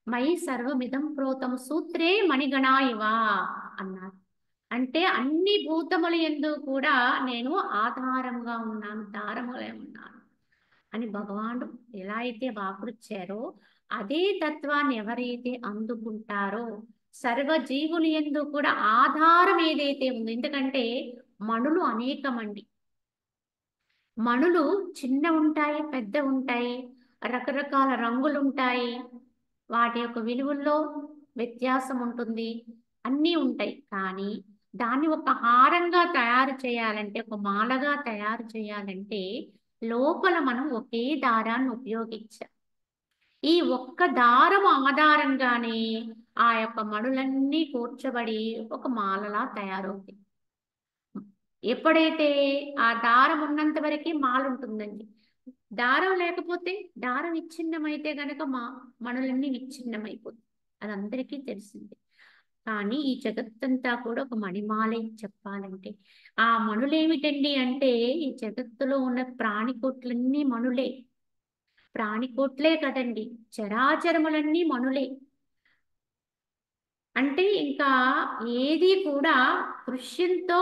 మయి సర్వమిదం ప్రోతం సూత్రే మణిగణా ఇవ అన్నారు. అంటే అన్ని భూతముల యందు కూడా నేను ఆధారంగా ఉన్నాను, దారములే ఉన్నాను అని భగవానుడు ఎలా అయితే వాకుడిచ్చారో, అదే తత్వాన్ని ఎవరైతే అందుకుంటారో, సర్వ జీవులు యందు కూడా ఆధారం ఏదైతే ఉందో, ఎందుకంటే మణులు అనేకమండి. మణులు చిన్న ఉంటాయి, పెద్ద ఉంటాయి, రకరకాల రంగులు ఉంటాయి, వాటి యొక్క విలువల్లో వ్యత్యాసం ఉంటుంది, అన్నీ ఉంటాయి. కానీ దాన్ని ఒక హారంగా తయారు చేయాలంటే, ఒక మాలగా తయారు చేయాలంటే లోపల మనం ఒకే దారాన్ని ఉపయోగించాం. ఈ ఒక్క దారం ఆధారంగానే ఆ యొక్క మణులన్నీ కూర్చబడి ఒక మాలలా తయారవుతాయి. ఎప్పుడైతే ఆ దారం ఉన్నంత వరకే మాల ఉంటుందండి. దారం లేకపోతే, దారం విచ్ఛిన్నమైతే గనక మణులన్నీ విచ్ఛిన్నమైపోతుంది. అది అందరికీ తెలిసిందే. కానీ ఈ జగత్తంతా కూడా ఒక మణిమాలే చెప్పాలంటే. ఆ మణులేమిటండి అంటే, ఈ జగత్తులో ఉన్న ప్రాణికోట్లన్నీ మణులే. ప్రాణికోట్లే కదండి, చరాచరములన్నీ మణులే. అంటే ఇంకా ఏది కూడా దృశ్యంతో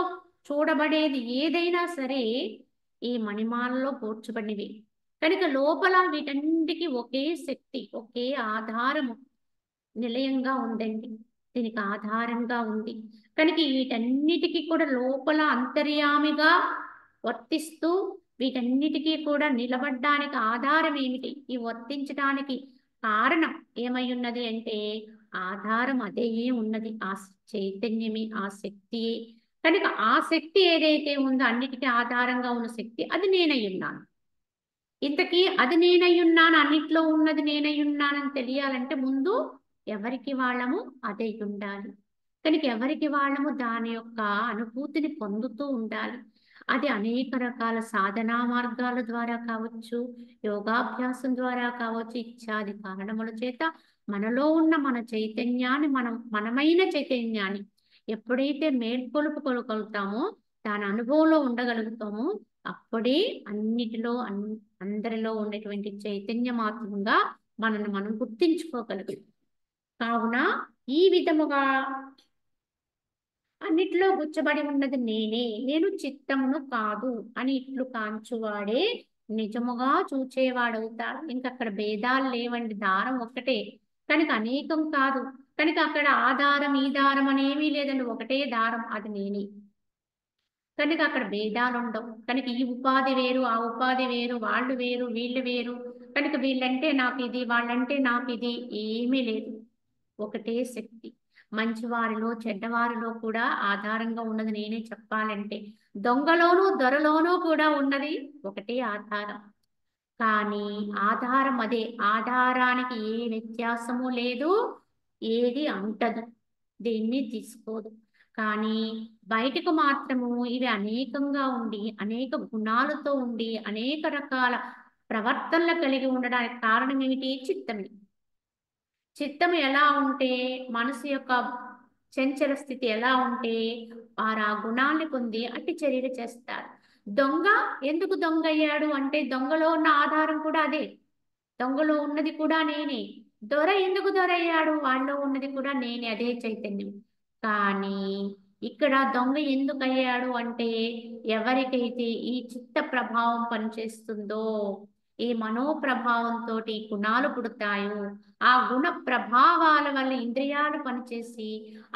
చూడబడేది ఏదైనా సరే ఈ మణిమాలలో కూర్చబడినవి. కనుక లోపల వీటన్నిటికీ ఒకే శక్తి, ఒకే ఆధారము నిలయంగా ఉందండి. దీనికి ఆధారంగా ఉంది కనుక వీటన్నిటికీ కూడా లోపల అంతర్యామిగా వర్తిస్తూ, వీటన్నిటికీ కూడా నిలబడ్డానికి ఆధారం ఏమిటి, ఈ వర్తించడానికి కారణం ఏమై ఉన్నది అంటే, ఆధారం అదే ఉన్నది, ఆ చైతన్యమే, ఆ శక్తియే. కనుక ఆ శక్తి ఏదైతే ఉందో, అన్నిటికీ ఆధారంగా ఉన్న శక్తి, అది నేనై ఉన్నాను. ఇంతకీ అది నేనై ఉన్నాను, అన్నిట్లో ఉన్నది నేనై ఉన్నానని తెలియాలంటే ముందు ఎవరికి వాళ్ళము అదై ఉండాలి. కనుక ఎవరికి వాళ్ళము దాని యొక్క అనుభూతిని పొందుతూ ఉండాలి. అది అనేక రకాల సాధనా మార్గాల ద్వారా కావచ్చు, యోగాభ్యాసం ద్వారా కావచ్చు, ఇత్యాది కారణముల చేత మనలో ఉన్న మన చైతన్యాన్ని, మనమైన చైతన్యాన్ని ఎప్పుడైతే మేల్కొలుపుకోగలుగుతామో, దాని అనుభవంలో ఉండగలుగుతామో, అప్పుడే అన్నిటిలో అందరిలో ఉండేటువంటి చైతన్య మాత్రంగా మనల్ని మనం గుర్తించుకోగలుగుతాం. కావున ఈ విధముగా అన్నిట్లో గుచ్చబడి ఉన్నది నేనే, నేను చిత్తమును కాదు అని ఇట్లు కాంచువాడే నిజముగా చూచేవాడవుతాడు. ఇంకక్కడ భేదాలు లేవండి, దారం ఒక్కటే. కనుక అనేకం కాదు. కనుక అక్కడ ఆ దారం ఈ దారం అనేమీ లేదండి, ఒకటే దారం, అది నేనే. కనుక అక్కడ భేదాలుండవు. కనుక ఈ ఉపాధి వేరు, ఆ ఉపాధి వేరు, వాళ్ళు వేరు, వీళ్ళు వేరు. కనుక వీళ్ళంటే నాకిది, వాళ్ళంటే నాకిది ఏమీ లేదు. ఒకటే శక్తి. మంచివారిలో, చెడ్డవారిలో కూడా ఆధారంగా ఉన్నది నేనే చెప్పాలంటే. దొంగలోనూ, దొరలోనూ కూడా ఉన్నది ఒకటే ఆధారం. కానీ ఆధారం అదే. ఆధారానికి ఏ వ్యత్యాసము లేదు, ఏది అంటదు, దేన్ని తీసుకోదు. కానీ బయటకు మాత్రము ఇవి అనేకంగా ఉండి, అనేక గుణాలతో ఉండి, అనేక రకాల ప్రవర్తనలు కలిగి ఉండడానికి కారణం ఏమిటి? చిత్తమే. చిత్తం ఎలా ఉంటే, మనసు యొక్క చంచల స్థితి ఎలా ఉంటే వారు ఆ గుణాన్ని పొంది అట్టి చర్యలు చేస్తారు. దొంగ ఎందుకు దొంగ అయ్యాడు అంటే, దొంగలో ఉన్న ఆధారం కూడా అదే. దొంగలో ఉన్నది కూడా నేనే. దొర ఎందుకు దొరయ్యాడు? వాళ్ళలో ఉన్నది కూడా నేనే, అదే చైతన్యం. కానీ ఇక్కడ దొంగ ఎందుకు అయ్యాడు అంటే, ఎవరికైతే ఈ చిత్త ప్రభావం పనిచేస్తుందో, ఈ మనో ప్రభావంతో గుణాలు పుడతాయో, ఆ గుణ ప్రభావాల వల్ల ఇంద్రియాలు పనిచేసి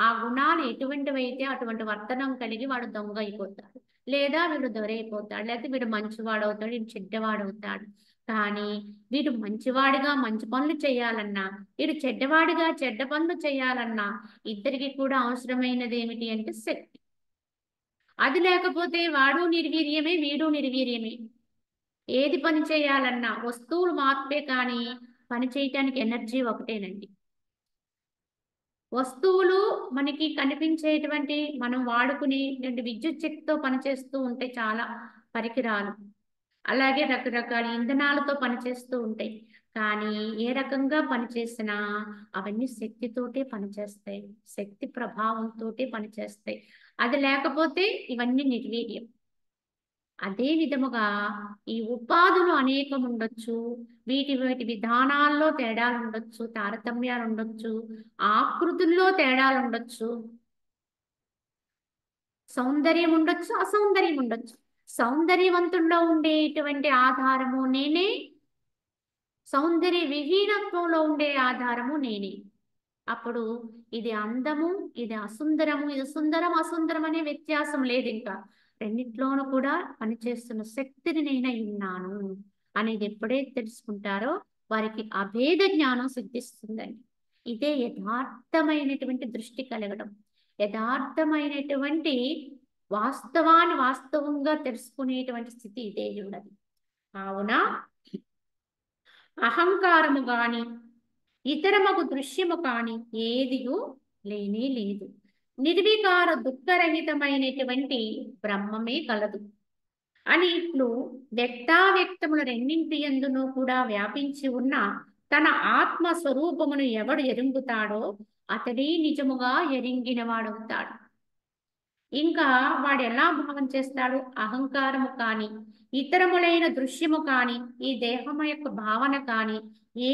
ఆ గుణాలు ఎటువంటివైతే అటువంటి వర్తనం కలిగి వాడు దొంగ అయిపోతాడు. లేదా వీడు దొరైపోతాడు, లేకపోతే వీడు మంచివాడవుతాడు, వీడు చెడ్డవాడవుతాడు. కానీ వీడు మంచివాడిగా మంచి పనులు చేయాలన్నా, వీడు చెడ్డవాడిగా చెడ్డ పనులు చేయాలన్నా, ఇద్దరికి కూడా అవసరమైనది ఏమిటి అంటే శక్తి. అది లేకపోతే వాడు నిర్వీర్యమే, వీడు నిర్వీర్యమే. ఏది పని చేయాలన్నా వస్తువులు మార్పే కానీ పని చేయటానికి ఎనర్జీ ఒకటేనండి. వస్తువులు మనకి కనిపించేటువంటి మనం వాడుకునే విద్యుత్ శక్తితో పనిచేస్తూ ఉంటే చాలా పరికరాలు, అలాగే రకరకాల ఇంధనాలతో పనిచేస్తూ ఉంటాయి. కానీ ఏ రకంగా పనిచేసినా అవన్నీ శక్తితోటే పనిచేస్తాయి, శక్తి ప్రభావంతోటే పనిచేస్తాయి. అది లేకపోతే ఇవన్నీ నిర్వీర్యం. అదే విధముగా ఈ ఉపాధులు అనేకం ఉండొచ్చు, వీటి వీటి విధానాల్లో తేడాలు ఉండొచ్చు, తారతమ్యాలు ఉండొచ్చు, ఆకృతుల్లో తేడాలు ఉండొచ్చు, సౌందర్యం ఉండొచ్చు, అసౌందర్యం ఉండొచ్చు. సౌందర్యవంతుల్లో ఉండేటువంటి ఆధారము నేనే, సౌందర్య విహీనత్వంలో ఉండే ఆధారము నేనే. అప్పుడు ఇది అందము, ఇది అసుందరము, ఇది సుందరం అసుందరం అనే వ్యత్యాసం లేదు. ఇంకా రెండిట్లోనూ కూడా పనిచేస్తున్న శక్తిని నేనై ఉన్నాను అనేది ఎప్పుడైతే తెలుసుకుంటారో వారికి అభేద జ్ఞానం సిద్ధిస్తుందండి. ఇదే యథార్థమైనటువంటి దృష్టి కలగడం, యథార్థమైనటువంటి వాస్తవాన్ని వాస్తవంగా తెలుసుకునేటువంటి స్థితి ఇదే ఉన్నది. కావున అహంకారము గాని ఇతరమగు దృశ్యము కాని ఏదియు లేనే లేదు. నిర్వికార దుఃఖరహితమైనటువంటి బ్రహ్మమే కలదు అని ఇట్లు వ్యక్తావ్యక్తముల రెండింటి యందును కూడా వ్యాపించి ఉన్న తన ఆత్మ స్వరూపమును ఎవడు ఎరుగుతాడో అతడే నిజముగా ఎరింగినవాడవుతాడు. ఇంకా వాడు ఎలా భావం చేస్తాడు? అహంకారము కాని ఇతరములైన దృశ్యము కాని ఈ దేహము యొక్క భావన కాని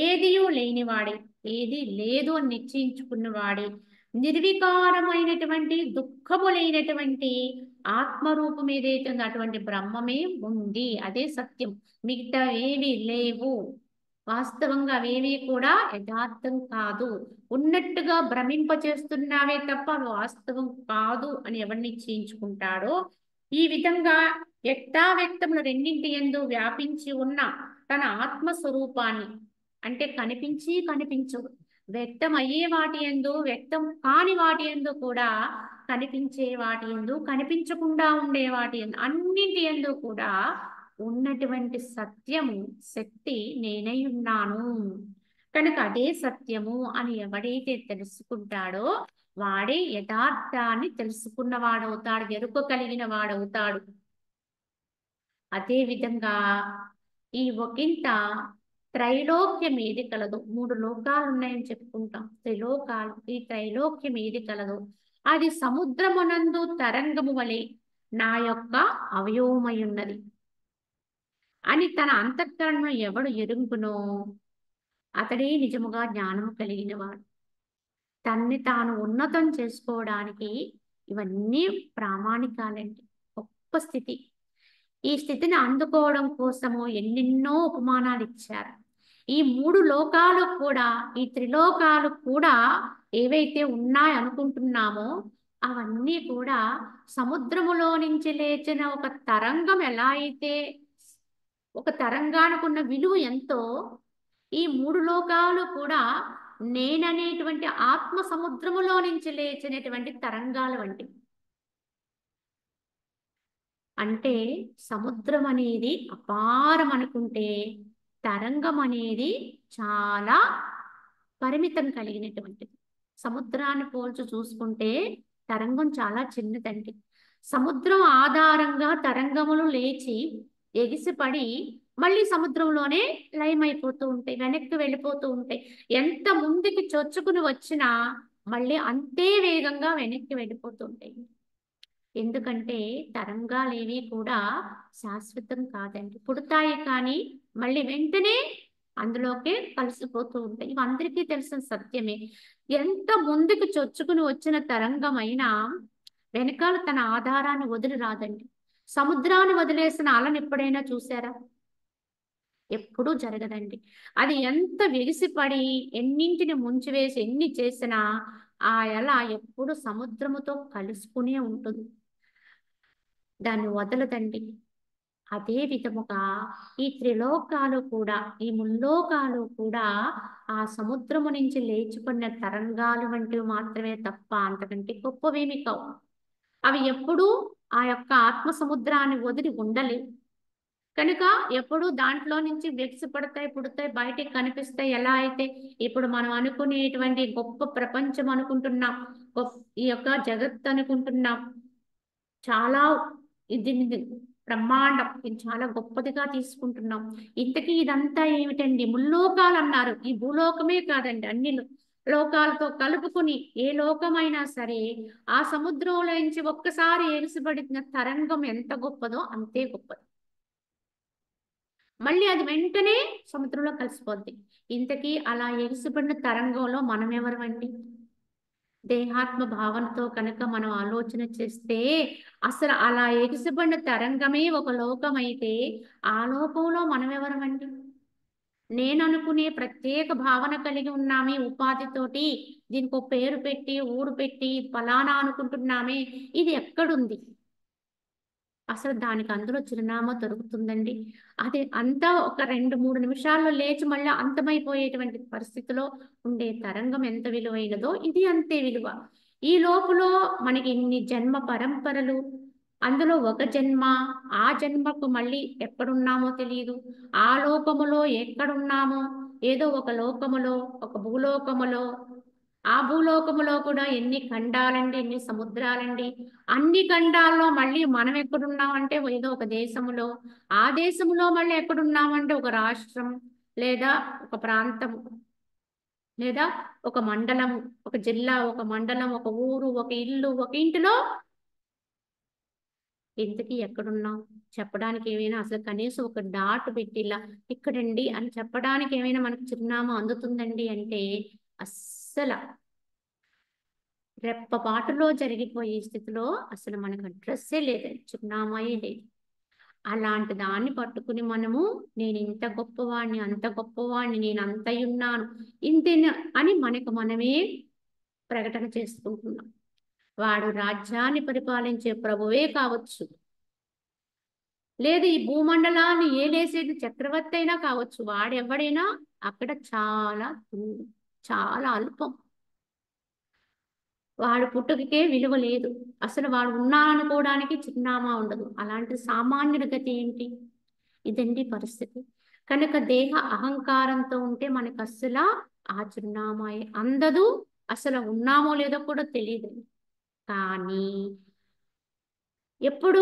ఏదియూ లేనివాడే, ఏది లేదు అని నిశ్చయించుకున్నవాడే, నిర్వికారమైనటువంటి దుఃఖము లేనటువంటి ఆత్మరూపం ఏదైతే ఉందో అటువంటి బ్రహ్మమే ఉంది, అదే సత్యం. మిగతా ఏవి లేవు. వాస్తవంగా అవేవి కూడా యథార్థం కాదు. ఉన్నట్టుగా భ్రమింపచేస్తున్నావే తప్ప అవి వాస్తవం కాదు అని ఎవరు నిశ్చయించుకుంటాడో, ఈ విధంగా వ్యక్తావ్యక్తములు రెండింటి యందు వ్యాపించి ఉన్న తన ఆత్మస్వరూపాన్ని, అంటే కనిపించి కనిపించవు, వ్యక్తం అయ్యే వాటి యందు, వ్యక్తం కాని వాటి యందు కూడా, కనిపించే వాటి యందు, కనిపించకుండా ఉండే వాటి యందు, అన్నింటి యందు కూడా ఉన్నటువంటి సత్యము, శక్తి నేనై ఉన్నాను. కనుక అదే సత్యము అని ఎవడైతే తెలుసుకుంటాడో వాడే యథార్థాన్ని తెలుసుకున్నవాడవుతాడు, ఎరుక కలిగిన వాడవుతాడు. అదే విధంగా ఈ ఒకంత త్రైలోక్యం ఏది కలదో, 3 లోకాలు ఉన్నాయని చెప్పుకుంటాం, త్రిలోకాలు. ఈ త్రైలోక్యం ఏది కలదో అది సముద్రమునందు తరంగము వలె నా యొక్క అవయవమై ఉన్నది అని తన అంతఃకరణను ఎవడు ఎరుగునో అతడే నిజముగా జ్ఞానము కలిగినవాడు. తన్ని తాను ఉన్నతం చేసుకోవడానికి ఇవన్నీ ప్రామాణికాలండి, గొప్ప స్థితి. ఈ స్థితిని అందుకోవడం కోసము ఎన్నెన్నో ఉపమానాలు ఇచ్చారు, ఈ మూడు లోకాలు కూడా, ఈ త్రిలోకాలు కూడా ఏవైతే ఉన్నాయి అనుకుంటున్నామో అవన్నీ కూడా సముద్రములో నుంచి లేచిన ఒక తరంగం ఎలా అయితే, ఒక తరంగానికి ఉన్న విలువ ఎంతో, ఈ మూడు లోకాలు కూడా నేననేటువంటి ఆత్మ సముద్రములో నుంచి లేచినటువంటి తరంగాలు వంటి. అంటే సముద్రం అనేది అపారం అనుకుంటే తరంగం అనేది చాలా పరిమితం కలిగినటువంటిది. సముద్రాన్ని పోల్చి చూసుకుంటే తరంగం చాలా చిన్నదండి. సముద్రం ఆధారంగా తరంగములు లేచి ఎగిసిపడి మళ్ళీ సముద్రంలోనే లయమైపోతూ ఉంటాయి, వెనక్కి వెళ్ళిపోతూ ఉంటాయి. ఎంత ముందుకి చొచ్చుకుని వచ్చినా మళ్ళీ అంతే వేగంగా వెనక్కి వెళ్ళిపోతూ ఉంటాయి. ఎందుకంటే తరంగాలేవి కూడా శాశ్వతం కాదండి. పుడతాయి కానీ మళ్ళీ వెంటనే అందులోకే కలిసిపోతూ ఉంటాయి. ఇవి అందరికీ తెలిసిన సత్యమే. ఎంత ముందుకు చొచ్చుకుని వచ్చిన తరంగమైనా వెనకాల తన ఆధారాన్ని వదిలి రాదండి. సముద్రాన్ని వదిలేసిన అలను ఎప్పుడైనా చూసారా? ఎప్పుడూ జరగదండి. అది ఎంత వెగిసిపడి ఎన్నింటిని ముంచివేసి ఎన్ని చేసినా ఆ అల ఎప్పుడు సముద్రముతో కలుసుకునే ఉంటుంది, దాన్ని వదలదండి. అదే విధముగా ఈ త్రిలోకాలు కూడా, ఈ ముల్లోకాలు కూడా ఆ సముద్రము నుంచి లేచుకున్న తరంగాలు వంటివి మాత్రమే తప్ప అంతకంటే గొప్పవేమి కావు. అవి ఎప్పుడూ ఆ యొక్క ఆత్మ సముద్రాన్ని వదిలి ఉండలేవు. కనుక ఎప్పుడు దాంట్లో నుంచి వెక్సి పడతాయి, పుడతాయి, బయటికి కనిపిస్తాయి. ఎలా అయితే ఇప్పుడు మనం అనుకునేటువంటి గొప్ప ప్రపంచం అనుకుంటున్నాం, ఈ యొక్క జగత్ అనుకుంటున్నాం, చాలా ఇది బ్రహ్మాండం, ఇది చాలా గొప్పదిగా తీసుకుంటున్నాం. ఇంతకీ ఇదంతా ఏమిటండి? ముల్లోకాలు అన్నారు. ఈ భూలోకమే కాదండి, అన్ని లోకాలతో కలుపుకుని ఏ లోకమైనా సరే ఆ సముద్రంలో నుంచి ఒక్కసారి ఎగిసిపడిన తరంగం ఎంత గొప్పదో అంతే గొప్పది. మళ్ళీ అది వెంటనే సముద్రంలో కలిసిపోద్ది. ఇంతకీ అలా ఎగిసిపడిన తరంగంలో మనం ఎవరమండి? దేహాత్మ భావనతో కనుక మనం ఆలోచన చేస్తే అసలు అలా ఎగిసిపడిన తరంగమే ఒక లోకం అయితే ఆ లోకంలో మనం ఎవరమండి? నేను అనుకునే ప్రత్యేక భావన కలిగి ఉన్నామే ఉపాధితోటి, దీనికి ఒక పేరు పెట్టి ఊరు పెట్టి ఫలానా అనుకుంటున్నామే, ఇది ఎక్కడుంది? అసలు దానికి అందులో చిరునామా దొరుకుతుందండి? అది అంతా ఒక 2-3 నిమిషాల్లో లేచి మళ్ళీ అంతమైపోయేటువంటి పరిస్థితిలో ఉండే తరంగం ఎంత విలువైనదో ఇది అంతే విలువ. ఈ లోపల మనకి ఇన్ని జన్మ పరంపరలు, అందులో ఒక జన్మ, ఆ జన్మకు మళ్ళీ ఎక్కడున్నామో తెలియదు, ఆ లోకములో ఎక్కడున్నామో, ఏదో ఒక లోకములో, ఒక భూలోకములో, ఆ భూలోకములో కూడా ఎన్ని ఖండాలండి, ఎన్ని సముద్రాలండి. అన్ని ఖండాల్లో మళ్ళీ మనం ఎక్కడున్నామంటే ఏదో ఒక దేశములో, ఆ దేశంలో మళ్ళీ ఎక్కడున్నామంటే ఒక రాష్ట్రం, లేదా ఒక ప్రాంతం, లేదా ఒక మండలం, ఒక జిల్లా, ఒక మండలం, ఒక ఊరు, ఒక ఇల్లు, ఒక ఇంటిలో ఇంతకీ ఎక్కడున్నాం చెప్పడానికి ఏమైనా అసలు కనీసం ఒక డాట్ పెట్టి ఇలా ఇక్కడండి అని చెప్పడానికి ఏమైనా మనకు చిరునామా అందుతుందండి అంటే అస్సలు రెప్పపాటులో జరిగిపోయే స్థితిలో అసలు మనకు అడ్రస్సే లేదండి, చిరునామాయే లేదు. అలాంటి దాన్ని పట్టుకుని మనము నేను ఇంత గొప్పవాణ్ణి, అంత గొప్పవాణ్ణి, నేను అంతయున్నాను, ఇంతేనా అని మనకు మనమే ప్రకటన చేసుకుంటున్నాం. వాడు రాజ్యాన్ని పరిపాలించే ప్రభువే కావచ్చు, లేదు ఈ భూమండలాన్ని ఏలేసేది చక్రవర్తి అయినా కావచ్చు, వాడెవడైనా అక్కడ చాలా అల్పం. వాడు పుట్టుకకే విలువ లేదు, అసలు వాడు ఉన్నాడనుకోవడానికి చిరునామా ఉండదు. అలాంటి సామాన్యుడి గతి ఏంటి? ఇదండి పరిస్థితి. కనుక దేహ అహంకారంతో ఉంటే మనకు అస్సలు ఆ చిరునామాయే అందదు, అసలు ఉన్నామో లేదో కూడా తెలియదు. కానీ ఎప్పుడు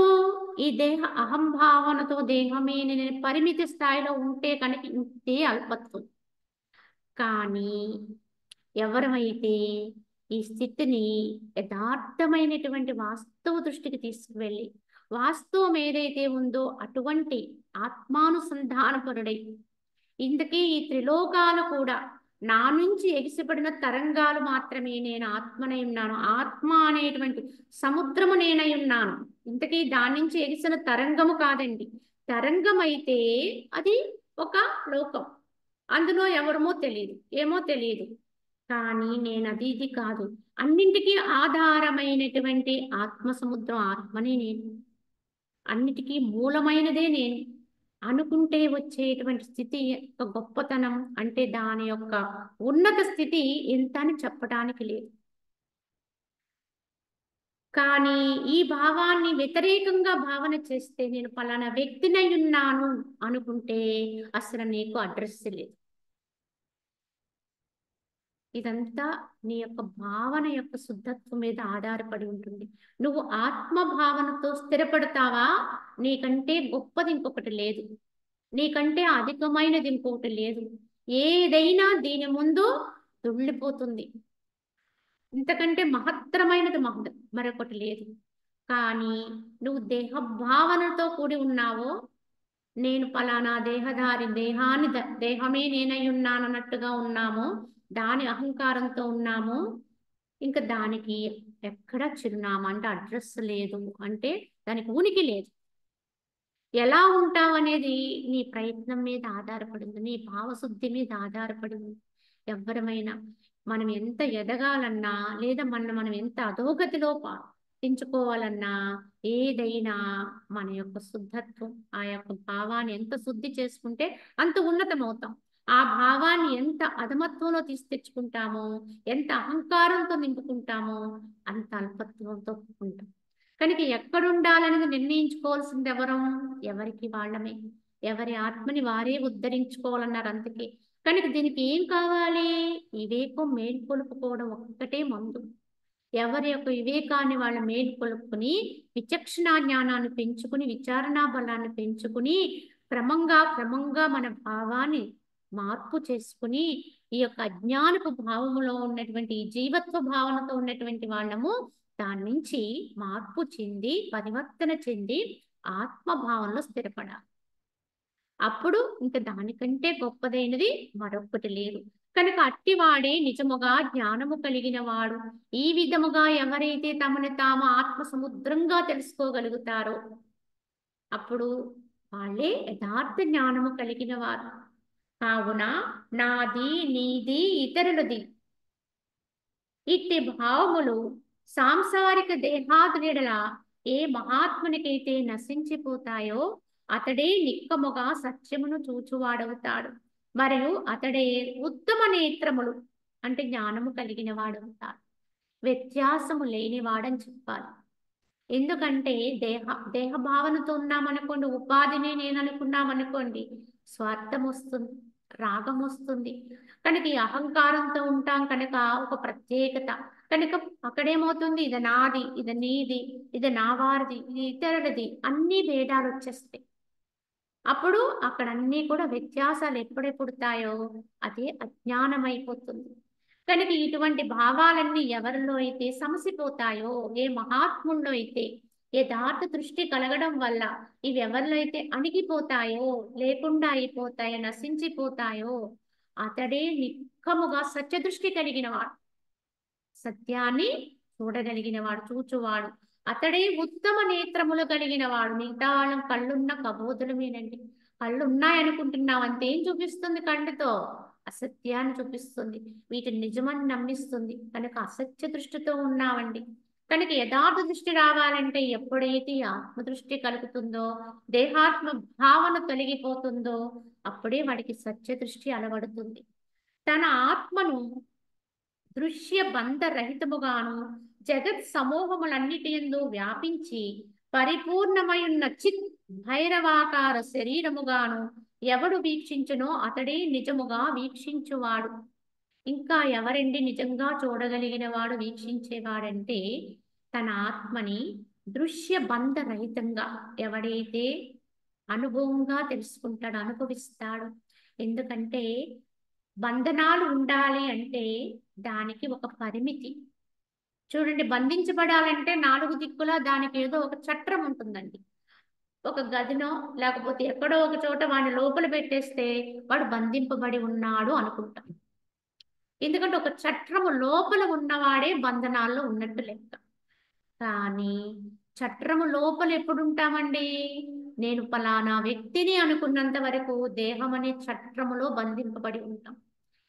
ఈ దేహ అహంభావనతో దేహమే నేను పరిమితి స్థాయిలో ఉంటే కనుక ఇంతే అల్పత్వం. కానీ ఎవరమైతే ఈ స్థితిని యథార్థమైనటువంటి వాస్తవ దృష్టికి తీసుకువెళ్ళి వాస్తవం ఏదైతే ఉందో అటువంటి ఆత్మానుసంధానపరుడై, ఇంతకీ ఈ త్రిలోకాలు కూడా నా నుంచి ఎగిసిపడిన తరంగాలు మాత్రమే, నేను ఆత్మనై ఉన్నాను, ఆత్మ అనేటువంటి సముద్రము నేనై ఉన్నాను, ఇంతకీ దాని నుంచి ఎగిసిన తరంగము కాదండి. తరంగం అయితే అది ఒక లోకం, అందులో ఎవరమో తెలియదు, ఏమో తెలియదు. కానీ నేను అది ఇది కాదు. అన్నింటికీ ఆధారమైనటువంటి ఆత్మ సముద్రం ఆత్మనే నేను. అన్నిటికీ మూలమైనదే నేను అనుకుంటే వచ్చేటువంటి స్థితి యొక్క గొప్పతనం అంటే దాని యొక్క ఉన్నత స్థితి ఎంత అని చెప్పడానికి లేదు. కానీ ఈ భావాన్ని వ్యతిరేకంగా భావన చేస్తే నేను పలానా వ్యక్తినై ఉన్నాను అనుకుంటే అసలు నీకు అడ్రస్ లేదు. ఇదంతా నీ యొక్క భావన యొక్క శుద్ధత్వం మీద ఆధారపడి ఉంటుంది. నువ్వు ఆత్మ భావనతో స్థిరపడతావా? నీకంటే గొప్పది ఇంకొకటి లేదు, నీకంటే అధికమైనది ఇంకొకటి లేదు. ఏదైనా దీని ముందు తుళ్ళిపోతుంది. ఇంతకంటే మహత్తరమైనది మరొకటి లేదు. కానీ నువ్వు దేహ భావనతో కూడి ఉన్నావో, నేను పలానా దేహధారి, దేహమే నేనై ఉన్నానన్నట్టుగా ఉన్నామో, దాని అహంకారంతో ఉన్నామో, ఇంకా దానికి ఎక్కడ చిరునామా అంటే అడ్రస్ లేదు, అంటే దానికి ఉనికి లేదు. ఎలా ఉంటావు అనేది నీ ప్రయత్నం మీద ఆధారపడింది, నీ భావశుద్ధి మీద ఆధారపడింది. ఎవరమైనా మనం ఎంత ఎదగాలన్నా లేదా మనం ఎంత అధోగతిలో పెంచుకోవాలన్నా ఏదైనా మన యొక్క శుద్ధత్వం, ఆ యొక్క భావాన్ని ఎంత శుద్ధి చేసుకుంటే అంత ఉన్నతమవుతాం. ఆ భావాన్ని ఎంత అధమత్వంలో తెచ్చుకుంటామో, ఎంత అహంకారంతో నింపుకుంటామో అంత అల్పత్వంతో ఉంటాం. కనుక ఎక్కడుండాలనేది నిర్ణయించుకోవాల్సింది ఎవరికి వాళ్ళమే. ఎవరి ఆత్మని వారే ఉద్ధరించుకోవాలన్నారు అందుకే. కనుక దీనికి ఏం కావాలి? వివేకం మేల్కొలుపుకోవడం ఒక్కటే మందు. ఎవరి యొక్క వివేకాన్ని వాళ్ళ మేల్కొలుపుకుని విచక్షణా జ్ఞానాన్ని పెంచుకుని విచారణా బలాన్ని పెంచుకుని క్రమంగా మన భావాన్ని మార్పు చేసుకుని ఈ యొక్క అజ్ఞానపు భావములో ఉన్నటువంటి జీవత్వ భావనతో ఉన్నటువంటి వాళ్ళము దాని నుంచి మార్పు చెంది పరివర్తన చెంది ఆత్మభావంలో స్థిరపడాలి. అప్పుడు ఇంకా దానికంటే గొప్పదైనది మరొకటి లేదు. కనుక అట్టివాడే నిజముగా జ్ఞానము కలిగిన వాడు. ఈ విధముగా ఎవరైతే తమను తాము ఆత్మ సముద్రంగా తెలుసుకోగలుగుతారో అప్పుడు వాళ్ళే యథార్థ జ్ఞానము కలిగిన వారు. కావున నాది నీది ఇతరులది ఇట్టి భావములు సాంసారిక దేహాదుల ఏ మహాత్మునికైతే నశించిపోతాయో అతడే నిక్కముగా సత్యమును చూచువాడవుతాడు. మరియు అతడే ఉత్తమ నేత్రములు అంటే జ్ఞానము కలిగిన వాడవుతాడు. వ్యత్యాసము లేనివాడని చెప్పాలి. ఎందుకంటే దేహ భావనతో ఉన్నామనుకోండి, ఉపాధిని నేను అనుకున్నామనుకోండి, స్వార్థం వస్తుంది, రాగం వస్తుంది. కనుక ఈ అహంకారంతో ఉంటాం కనుక ఒక ప్రత్యేకత. కనుక అక్కడేమవుతుంది? ఇది నాది, ఇది నీది, ఇది నా వారిది, ఇది ఇతరులది, అన్ని భేదాలు వచ్చేస్తాయి. అప్పుడు అక్కడ అన్నీ కూడా వ్యత్యాసాలు ఎప్పుడే పుడతాయో అదే అజ్ఞానం అయిపోతుంది. కనుక ఇటువంటి భావాలన్నీ ఎవరిలో అయితే సమసిపోతాయో, ఏ మహాత్ముల్లో అయితే యథార్థ దృష్టి కలగడం వల్ల ఇవి ఎవరిలో అయితే అణిగిపోతాయో, లేకుండా అయిపోతాయో, నశించిపోతాయో అతడే నిక్కముగా సత్యదృష్టి కలిగిన వాడు, సత్యాన్ని చూడగలిగిన వాడు, చూచువాడు. అతడే ఉత్తమ నేత్రములు కలిగిన వాడు. మిగతా వాళ్ళం కళ్ళున్న కబోదులమేనండి. కళ్ళు ఉన్నాయనుకుంటున్నాం, అంతేం చూపిస్తుంది? కళ్ళతో అసత్యాన్ని చూపిస్తుంది, వీటిని నిజమని నమ్మిస్తుంది. కనుక అసత్య దృష్టితో ఉన్నామండి. కనుక యథార్థ దృష్టి రావాలంటే ఎప్పుడైతే ఆత్మదృష్టి కలుగుతుందో, దేహాత్మ భావన తొలగిపోతుందో అప్పుడే వాడికి సత్య దృష్టి అలవడుతుంది. తన ఆత్మను దృశ్య బంధ రహితముగాను జగత్ సమూహములన్నిటి యందు వ్యాపించి పరిపూర్ణమైయున్న చిత్ భైరవాకార శరీరముగాను ఎవడు వీక్షించునో అతడే నిజముగా వీక్షించువాడు. ఇంకా ఎవరండి నిజంగా చూడగలిగిన వాడు, వీక్షించేవాడంటే తన ఆత్మని దృశ్య బంధ రహితంగా ఎవడైతే అనుభవంగా తెలుసుకుంటాడు, అనుభవిస్తాడు. ఎందుకంటే బంధనాలు ఉండాలి అంటే దానికి ఒక పరిమితి. చూడండి, బంధించబడాలంటే నాలుగు దిక్కులా దానికి ఏదో ఒక చట్రం ఉంటుందండి. ఒక గదినో లేకపోతే ఎక్కడో ఒక చోట వాడిని లోపల పెట్టేస్తే వాడు బంధింపబడి ఉన్నాడు అనుకుంటాం. ఎందుకంటే ఒక చట్రము లోపల ఉన్నవాడే బంధనాల్లో ఉన్నట్టు లెక్క. కానీ చట్రము లోపల ఎప్పుడు ఉంటామండి? నేను ఫలానా వ్యక్తిని అనుకున్నంత వరకు దేహం అనే చట్రములో బంధింపబడి ఉంటాం.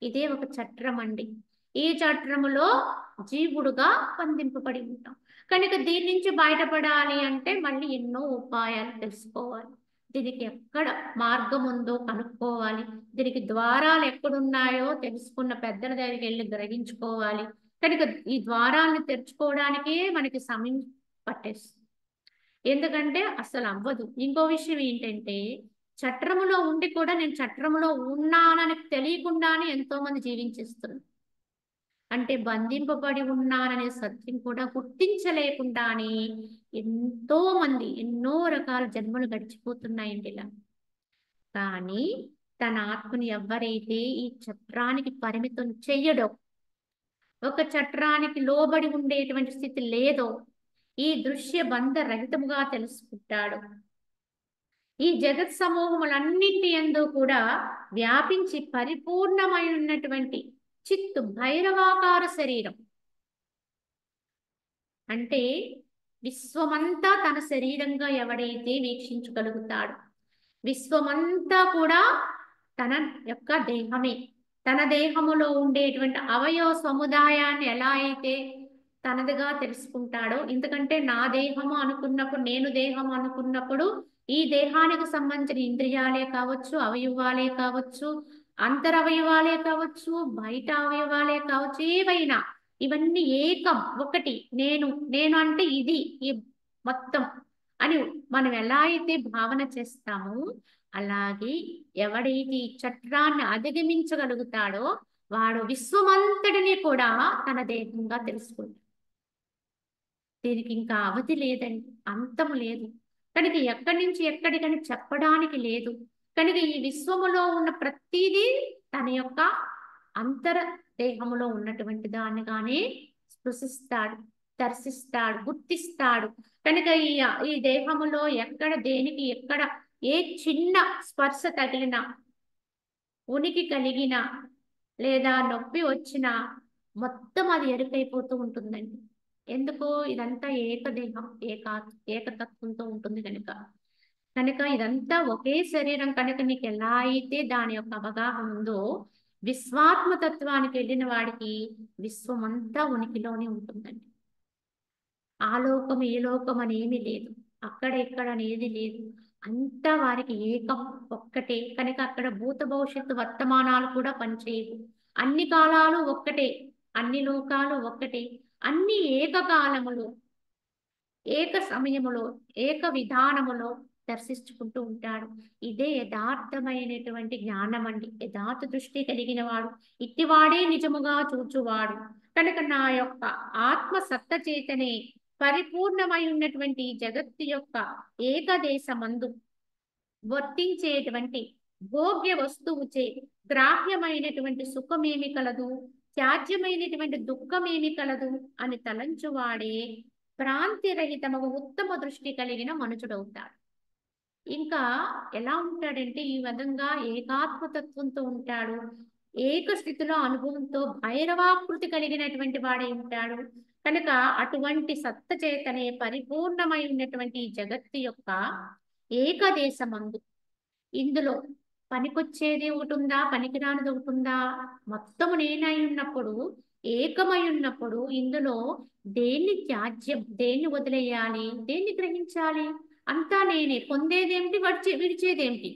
ఇదే ఒక చట్రం అండి. ఈ చట్రములో జీవుడుగా బంధింపబడి ఉంటాం. కనుక దీని నుంచి బయటపడాలి అంటే మళ్ళీ ఎన్నో ఉపాయాలు తెలుసుకోవాలి. దీనికి ఎక్కడ మార్గం ఉందో కనుక్కోవాలి. దీనికి ద్వారాలు ఎక్కడున్నాయో తెలుసుకున్న పెద్దల దగ్గరికి వెళ్ళి గ్రహించుకోవాలి. కనుక ఈ ద్వారాలను తెరుచుకోవడానికే మనకి సమయం పట్టేస్తుంది. ఎందుకంటే అసలు అవ్వదు. ఇంకో విషయం ఏంటంటే చట్రములో ఉండి కూడా నేను చట్రములో ఉన్నానని తెలియకుండానే ఎంతో మంది జీవించేస్తున్నారు. అంటే బంధింపబడి ఉన్నాననే సత్యం కూడా గుర్తించలేకుండానే ఎంతో మంది ఎన్నో రకాల జన్మలు గడిచిపోతున్నాయండి ఇలా. కానీ తన ఆత్మని ఎవరైతే ఈ చట్రానికి పరిమితం చెయ్యడో, ఒక చట్రానికి లోబడి ఉండేటువంటి స్థితి లేదో, ఈ దృశ్య బంధ రహితముగా తెలుసుకుంటాడు. ఈ జగత్ సమూహములన్నింటి యందు కూడా వ్యాపించి పరిపూర్ణమై ఉన్నటువంటి చిత్తు భైరవాకార శరీరం అంటే విశ్వమంతా తన శరీరంగా ఎవడైతే వీక్షించగలుగుతాడు, విశ్వమంతా కూడా తన యొక్క దేహమే. తన దేహములో ఉండేటువంటి అవయవ సముదాయాన్ని ఎలా అయితే తనదిగా తెలుసుకుంటాడో, ఎందుకంటే నా దేహము అనుకున్నప్పుడు, నేను దేహం అనుకున్నప్పుడు ఈ దేహానికి సంబంధించిన ఇంద్రియాలే కావచ్చు, అవయవాలే కావచ్చు, అంతరవయవాలే కావచ్చు, బయట అవయవాలే కావచ్చు, ఏవైనా ఇవన్నీ ఏకం, ఒకటి. నేను నేను అంటే ఇది ఈ మొత్తం అని మనం ఎలా అయితే భావన చేస్తామో, అలాగే ఎవడైతే ఈ చట్రాన్ని అధిగమించగలుగుతాడో వాడు విశ్వమంతటిని కూడా తన దేహంగా తెలుసుకుంటాడు. దీనికి ఇంకా అవధి లేదండి, అంతము లేదు. కనుక ఎక్కడి నుంచి ఎక్కడికని చెప్పడానికి లేదు. కనుక ఈ విశ్వములో ఉన్న ప్రతిదీ తన యొక్క అంతర దేహములో ఉన్నటువంటి దానిగానే స్పృశిస్తాడు, దర్శిస్తాడు, గుర్తిస్తాడు. కనుక ఈ దేహములో ఎక్కడ దేనికి ఎక్కడ ఏ చిన్న స్పర్శ తగిలినా, ఉనికి కలిగిన లేదా నొప్పి వచ్చినా మొత్తం అది ఎరుకైపోతూ ఉంటుందండి. ఎందుకు? ఇదంతా ఏకదేహం, ఏకతత్వంతో ఉంటుంది కనుక. కనుక ఇదంతా ఒకే శరీరం కనుక నీకు ఎలా అయితే దాని యొక్క అవగాహన ఉందో, విశ్వాత్మతత్వానికి వెళ్ళిన వాడికి విశ్వమంతా ఉనికిలోనే ఉంటుందండి. ఆ లోకం ఈ లోకం అని ఏమీ లేదు, అక్కడ ఇక్కడ అనేది లేదు. అంతా వారికి ఏకం, ఒక్కటే. కనుక అక్కడ భూత భవిష్యత్తు వర్తమానాలు కూడా పనిచేయవు. అన్ని కాలాలు ఒక్కటే, అన్ని లోకాలు ఒక్కటే, అన్ని ఏకకాలములు, ఏక సమయములో, ఏక విధానములో దర్శించుకుంటూ ఉంటాడు. ఇదే యథార్థమైనటువంటి జ్ఞానం అండి. యథార్థ దృష్టి కలిగిన వాడు ఇట్టివాడే నిజముగా చూచువాడు. కనుక నా యొక్క ఆత్మ సత్త చేతనే పరిపూర్ణమై ఉన్నటువంటి జగత్తు యొక్క ఏకదేశమందు వర్తించేటువంటి భోగ్య వస్తువుచే గ్రాహ్యమైనటువంటి సుఖమేమి కలదు, త్యాజ్యమైనటువంటి దుఃఖమేమి కలదు అని తలంచువాడే భ్రాంతిరహితమగు ఉత్తమ దృష్టి కలిగిన మనుషుడవుతాడు. ఇంకా ఎలా ఉంటాడంటే ఈ విధంగా ఏకాత్మతత్వంతో ఉంటాడు. ఏక స్థితిలో అనుభవంతో భైరవాకృతి కలిగినటువంటి వాడై ఉంటాడు. కనుక అటువంటి సత్త చేతనే పరిపూర్ణమై ఉన్నటువంటి ఈ జగత్తు యొక్క ఏకదేశమందు, ఇందులో పనికొచ్చేది ఒకటి ఉందా, పనికిరానిది ఒకటి ఉందా? మొత్తము నేనై ఉన్నప్పుడు, ఏకమై ఉన్నప్పుడు ఇందులో దేన్ని త్యాజ్యం, దేన్ని వదిలేయాలి, దేన్ని గ్రహించాలి? అంతా నేనే. పొందేదేమిటి, విడిచేదేమిటి,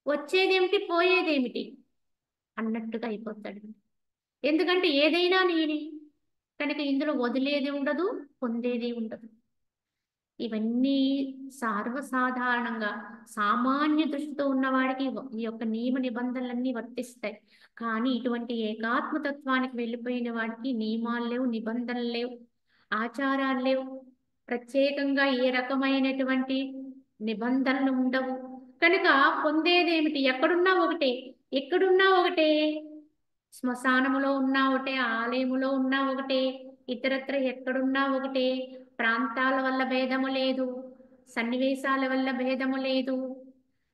వచ్చేదేమిటి, పోయేదేమిటి అన్నట్టుగా అయిపోతాడు. ఎందుకంటే ఏదైనా నేనే కనుక ఇందులో వదిలేది ఉండదు, పొందేది ఉండదు. ఇవన్నీ సర్వసాధారణంగా సామాన్య దృష్టితో ఉన్నవాడికి ఈ యొక్క నియమ నిబంధనలన్నీ వర్తిస్తాయి. కానీ ఇటువంటి ఏకాత్మతత్వానికి వెళ్ళిపోయిన వాడికి నియమాలు లేవు, నిబంధనలు లేవు, ఆచారాలు లేవు, ప్రత్యేకంగా ఏ రకమైనటువంటి నిబంధనలు ఉండవు. కనుక పొందేదేమిటి? ఎక్కడున్నా ఒకటే, ఎక్కడున్నా ఒకటే. శ్మశానములో ఉన్నా ఒకటే, ఆలయములో ఉన్నా ఒకటే, ఇతరత్ర ఎక్కడున్నా ఒకటే. ప్రాంతాల వల్ల భేదము లేదు, సన్నివేశాల వల్ల భేదము లేదు,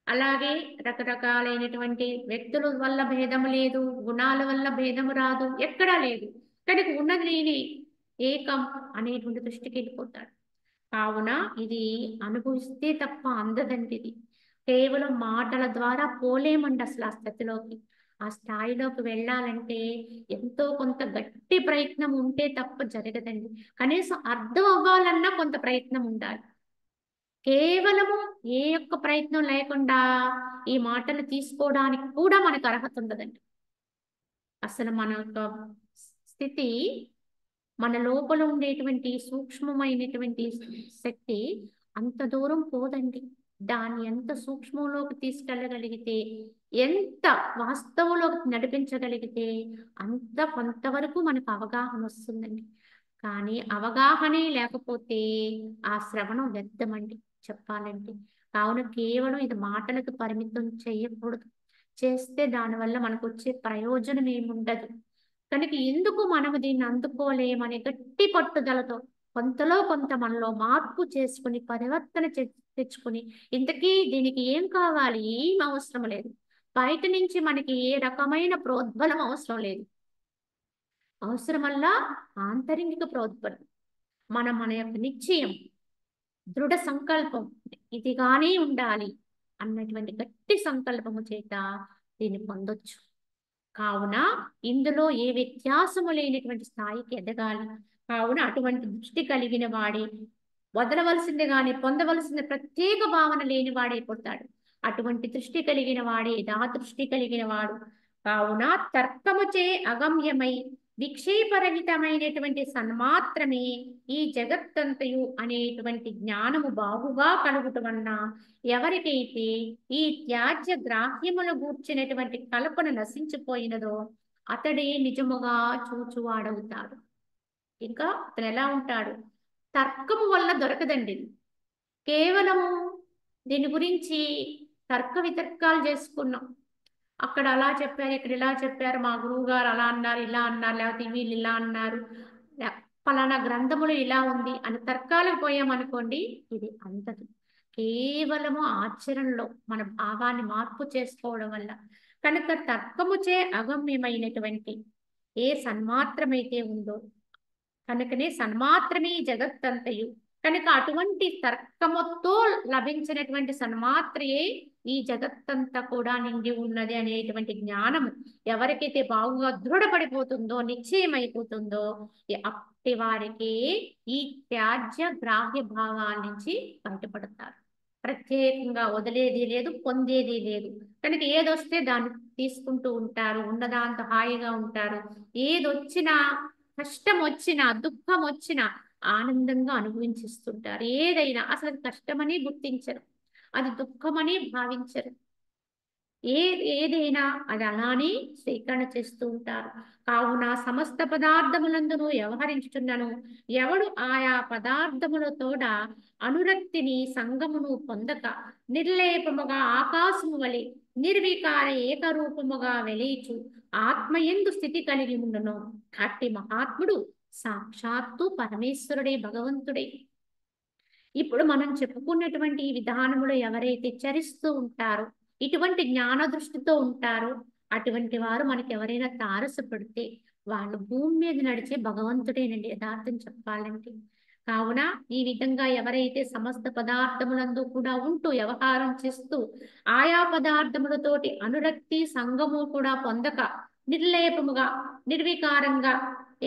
అలాగే రకరకాలైనటువంటి వ్యక్తుల వల్ల భేదము లేదు, గుణాల వల్ల భేదము రాదు, ఎక్కడా లేదు. కనుక ఉన్నది నేనే, ఏకం అనేటువంటి దృష్టికి వెళ్ళిపోతాడు. కావున ఇది అనుభవిస్తే తప్ప అందదండి. ఇది కేవలం మాటల ద్వారా పోలేమండి అసలు ఆ స్థితిలోకి. ఆ స్థాయిలోకి వెళ్ళాలంటే ఎంతో కొంత గట్టి ప్రయత్నం ఉంటే తప్ప జరగదండి. కనీసం అర్థం అవ్వాలన్నా కొంత ప్రయత్నం ఉండాలి. కేవలము ఏ యొక్క ప్రయత్నం లేకుండా ఈ మాటలు తీసుకోవడానికి కూడా మనకు అర్హత ఉండదండి. అసలు మన యొక్క స్థితి, మన లోపల ఉండేటువంటి సూక్ష్మమైనటువంటి శక్తి అంత దూరం పోదండి. దాన్ని ఎంత సూక్ష్మంలోకి తీసుకెళ్ళగలిగితే, ఎంత వాస్తవంలోకి నడిపించగలిగితే అంత కొంతవరకు మనకు అవగాహన వస్తుందండి. కానీ అవగాహనే లేకపోతే ఆ శ్రవణం వ్యర్థమండి చెప్పాలంటే. కావున కేవలం ఇది మాటలకు పరిమితం చేయకూడదు. చేస్తే దానివల్ల మనకు వచ్చే ప్రయోజనం ఏముండదు. కనుక ఎందుకు మనము దీన్ని అందుకోలేమనే గట్టి పట్టుదలతో కొంతలో కొంత మనలో మార్పు చేసుకుని పరివర్తన తెచ్చుకుని, ఇంతకీ దీనికి ఏం కావాలి, ఏం అవసరం లేదు. బయట నుంచి మనకి ఏ రకమైన ప్రోద్బలం అవసరం లేదు. అవసరమల్లా ఆంతరింగిక ప్రోద్బలం. మన యొక్క నిశ్చయం, దృఢ సంకల్పం ఇదిగానే ఉండాలి అన్నటువంటి గట్టి సంకల్పము చేత దీన్ని పొందొచ్చు. కావున ఇందులో ఏ వ్యత్యాసము లేనటువంటి స్థాయికి ఎదగాలి. కావున అటువంటి దృష్టి కలిగిన వాడే వదలవలసింది గాని పొందవలసిన ప్రత్యేక భావన లేని వాడైపోతాడు. అటువంటి దృష్టి కలిగిన వాడే దృష్టి కలిగిన వాడు. కావున తర్కముచే అగమ్యమై విక్షేపరహితమైనటువంటి సన్మాత్రమే ఈ జగత్తంతయు అనేటువంటి జ్ఞానము బాగుగా కలుగుట వలన ఎవరికైతే ఈ త్యాజ్య గ్రాహ్యముల గూర్చినటువంటి కల్పన నశించిపోయినదో అతడే నిజముగా చూచువాడవుతాడు. ఇంకా అతను ఎలా ఉంటాడు? తర్కము వల్ల దొరకదండి. కేవలము దీని గురించి తర్క వితర్కాలు చేసుకున్నాం. అక్కడ అలా చెప్పారు, ఇక్కడ ఇలా చెప్పారు, మా గురువు గారు అలా అన్నారు, ఇలా అన్నారు, లేకపోతే వీళ్ళు ఇలా అన్నారు, పలానా గ్రంథములు ఇలా ఉంది అని తర్కాలకు పోయామనుకోండి, ఇది అందదు. కేవలము ఆచరణలో మన భావాన్ని మార్పు చేసుకోవడం వల్ల. కనుక తర్కముచే అగమ్యమైనటువంటి ఏ సన్మాత్రమైతే ఉందో, కనుకనే సన్మాత్రమే జగత్తంతయు. కనుక అటువంటి తర్కముతో లభించినటువంటి సన్మాత్రయే ఈ జగత్తంతా కూడా నిండి ఉన్నది అనేటువంటి జ్ఞానము ఎవరికైతే బాగుగా దృఢపడిపోతుందో, నిశ్చయమైపోతుందో అట్టి వారికి ఈ త్యాజ్య గ్రాహ్య భావాల నుంచి బయటపడతారు. ప్రత్యేకంగా వదిలేది లేదు, పొందేది లేదు. కనుక ఏదొస్తే దాన్ని తీసుకుంటూ ఉంటారు, ఉన్నదాంత హాయిగా ఉంటారు. ఏదొచ్చినా, కష్టం వచ్చినా, దుఃఖం వచ్చినా ఆనందంగా అనుభవించిస్తుంటారు. ఏదైనా అసలు కష్టమని గుర్తించరు, అది దుఃఖమని భావించరు. ఏదైనా అది అలానే స్వీకరణ చేస్తూ ఉంటారు. కావున సమస్త పదార్థములందును వ్యవహరించుచున్నను ఎవడు ఆయా పదార్థములతోడ అనురక్తిని సంగమును పొందక నిర్లేపముగా ఆకాశము వలె నిర్వికార ఏకరూపముగా వెలిచు ఆత్మయందు స్థితి కలిగి ఉండును అట్టి మహాత్ముడు సాక్షాత్తు పరమేశ్వరుడే, భగవంతుడే. ఇప్పుడు మనం చెప్పుకున్నటువంటి ఈ విధానములో ఎవరైతే చరిస్తూ ఉంటారో, ఇటువంటి జ్ఞాన దృష్టితో ఉంటారో, అటువంటి వారు మనకి ఎవరైనా తారసపడితే వాళ్ళు భూమి మీద నడిచే భగవంతుడేనండి యథార్థం చెప్పాలంటే. కావున ఈ విధంగా ఎవరైతే సమస్త పదార్థములందు కూడా ఉంటూ వ్యవహారం చేస్తూ ఆయా పదార్థములతోటి అనురక్తి సంగము కూడా పొందక నిర్లేపముగా, నిర్వికారంగా,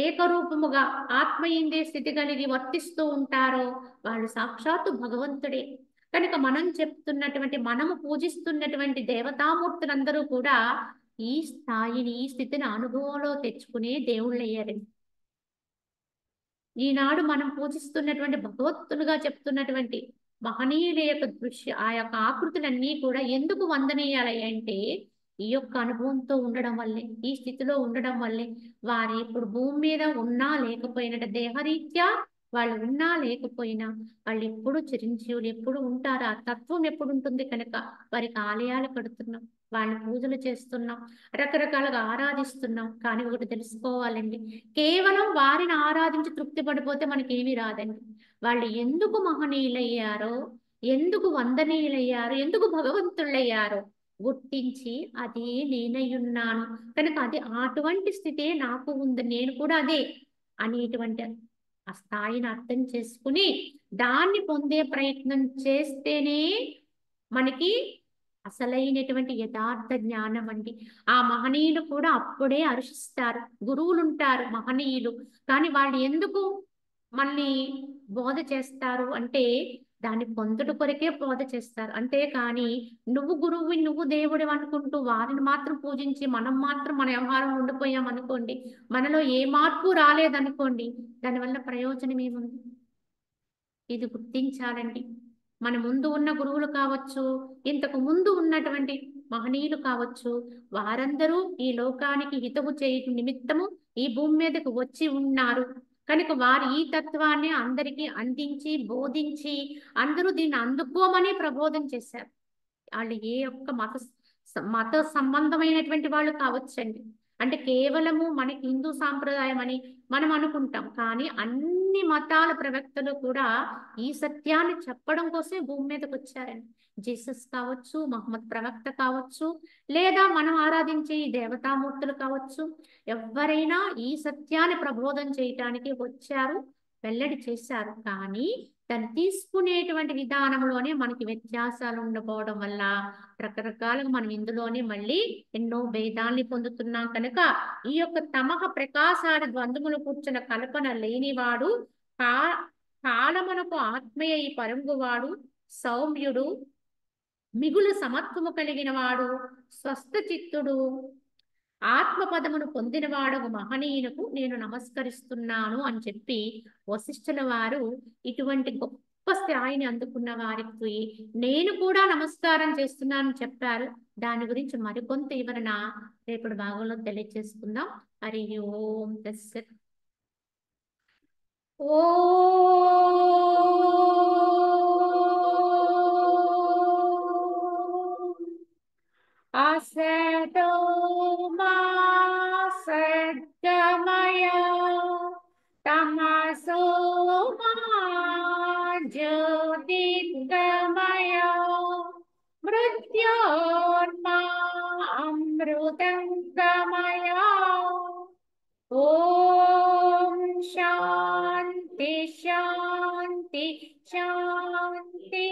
ఏకరూపముగా ఆత్మయందే స్థితి కలిగి వర్తిస్తూ ఉంటారో వాళ్ళు సాక్షాత్తు భగవంతుడే. కనుక మనం చెప్తున్నటువంటి, మనము పూజిస్తున్నటువంటి దేవతామూర్తులందరూ కూడా ఈ స్థాయిని, ఈ స్థితిని అనుభవంలో తెచ్చుకునే దేవుళ్ళయ్యారండి. ఈనాడు మనం పూజిస్తున్నటువంటి భగవత్తులుగా చెప్తున్నటువంటి మహనీయుల యొక్క దృశ్య, ఆ యొక్క ఆకృతులన్నీ కూడా ఎందుకు వందనీయాలంటే ఈ యొక్క అనుభవంతో ఉండడం వల్లే, ఈ స్థితిలో ఉండడం వల్లే. వారు ఇప్పుడు భూమి మీద ఉన్నా లేకపోయినట్టు దేహరీత్యా వాళ్ళు ఉన్నా లేకపోయినా వాళ్ళు ఎప్పుడు చిరంజీవులు, ఎప్పుడు ఉంటారు. ఆ తత్వం ఎప్పుడు ఉంటుంది కనుక వారికి ఆలయాలు కడుతున్నాం, వాళ్ళ పూజలు చేస్తున్నాం, రకరకాలుగా ఆరాధిస్తున్నాం. కానీ ఒకటి తెలుసుకోవాలండి, కేవలం వారిని ఆరాధించి తృప్తి పడిపోతే మనకేమీ రాదండి. వాళ్ళు ఎందుకు మహనీయులయ్యారో, ఎందుకు వందనీయులయ్యారో, ఎందుకు భగవంతులయ్యారో గుర్తించి అదే నేనయ్యున్నాను కనుక అది అటువంటి స్థితే నాకు ఉంది, నేను కూడా అదే అనేటువంటి ఆ స్థాయిని అర్థం చేసుకుని దాన్ని పొందే ప్రయత్నం చేస్తేనే మనకి అసలైనటువంటి యథార్థ జ్ఞానం అండి. ఆ మహనీయులు కూడా అప్పుడే హర్షిస్తారు. గురువులు ఉంటారు మహనీయులు, కానీ వాళ్ళు ఎందుకు మళ్ళీ బోధ చేస్తారు అంటే దాన్ని పొందుట కొరకే బోధ చేస్తారు. అంతే కానీ నువ్వు గురువు నువ్వు దేవుడు అనుకుంటూ వారిని మాత్రం పూజించి మనం మాత్రం మన వ్యవహారం ఉండిపోయాం అనుకోండి, మనలో ఏ మార్పు రాలేదనుకోండి, దానివల్ల ప్రయోజనం ఏముంది? ఇది గుర్తించాలండి. మన ముందు ఉన్న గురువులు కావచ్చు, ఇంతకు ముందు ఉన్నటువంటి మహనీయులు కావచ్చు, వారందరూ ఈ లోకానికి హితవు చేయు నిమిత్తము ఈ భూమి మీదకు వచ్చి ఉన్నారు కనుక వారు ఈ తత్వాన్ని అందరికీ అందించి బోధించి అందరూ దీన్ని అందుకోమని ప్రబోధం చేశారు. వాళ్ళు ఏ ఒక్క మత సంబంధమైనటువంటి వాళ్ళు కావచ్చండి. అంటే కేవలము మనకి హిందూ సాంప్రదాయం అని మనం అనుకుంటాం, కానీ అన్ని మతాల ప్రవక్తలు కూడా ఈ సత్యాన్ని చెప్పడం కోసమే భూమి మీదకి వచ్చారండి. జీసస్ కావచ్చు, మహమ్మద్ ప్రవక్త కావచ్చు, లేదా మనం ఆరాధించే ఈ దేవతామూర్తులు కావచ్చు, ఎవరైనా ఈ సత్యాన్ని ప్రబోధం చేయటానికి వచ్చారు, వెల్లడి చేశారు. కానీ దాన్ని తీసుకునేటువంటి విధానంలోనే మనకి వ్యత్యాసాలు ఉండకపోవడం వల్ల రకరకాలుగా మనం ఇందులోనే మళ్ళీ ఎన్నో భేదాల్ని పొందుతున్నాం కనుక ఈ యొక్క తమహ ప్రకాశాల ద్వంద్వములు కూర్చున్న కల్పన లేనివాడు కా కాలమునకు ఆత్మీయ ఈ పరంగువాడు సౌమ్యుడు మిగులు సమత్వము కలిగిన వాడు స్వస్థ చిత్తుడు ఆత్మపదమును పొందినవాడు మహనీయునకు నేను నమస్కరిస్తున్నాను అని చెప్పి వశిష్ఠుల వారు ఇటువంటి గొప్ప స్థాయిని అందుకున్న వారికి నేను కూడా నమస్కారం చేస్తున్నానని చెప్పారు. దాని గురించి మరికొంత వివరణ రేపటి భాగంలో తెలియజేసుకుందాం. హరి ఓం తస్సత్. असतो मा सद्गमय तमसो मा ज्योतिर्गमय मृत्योर्मा अमृतंगमय ओम शांति शांति शांति।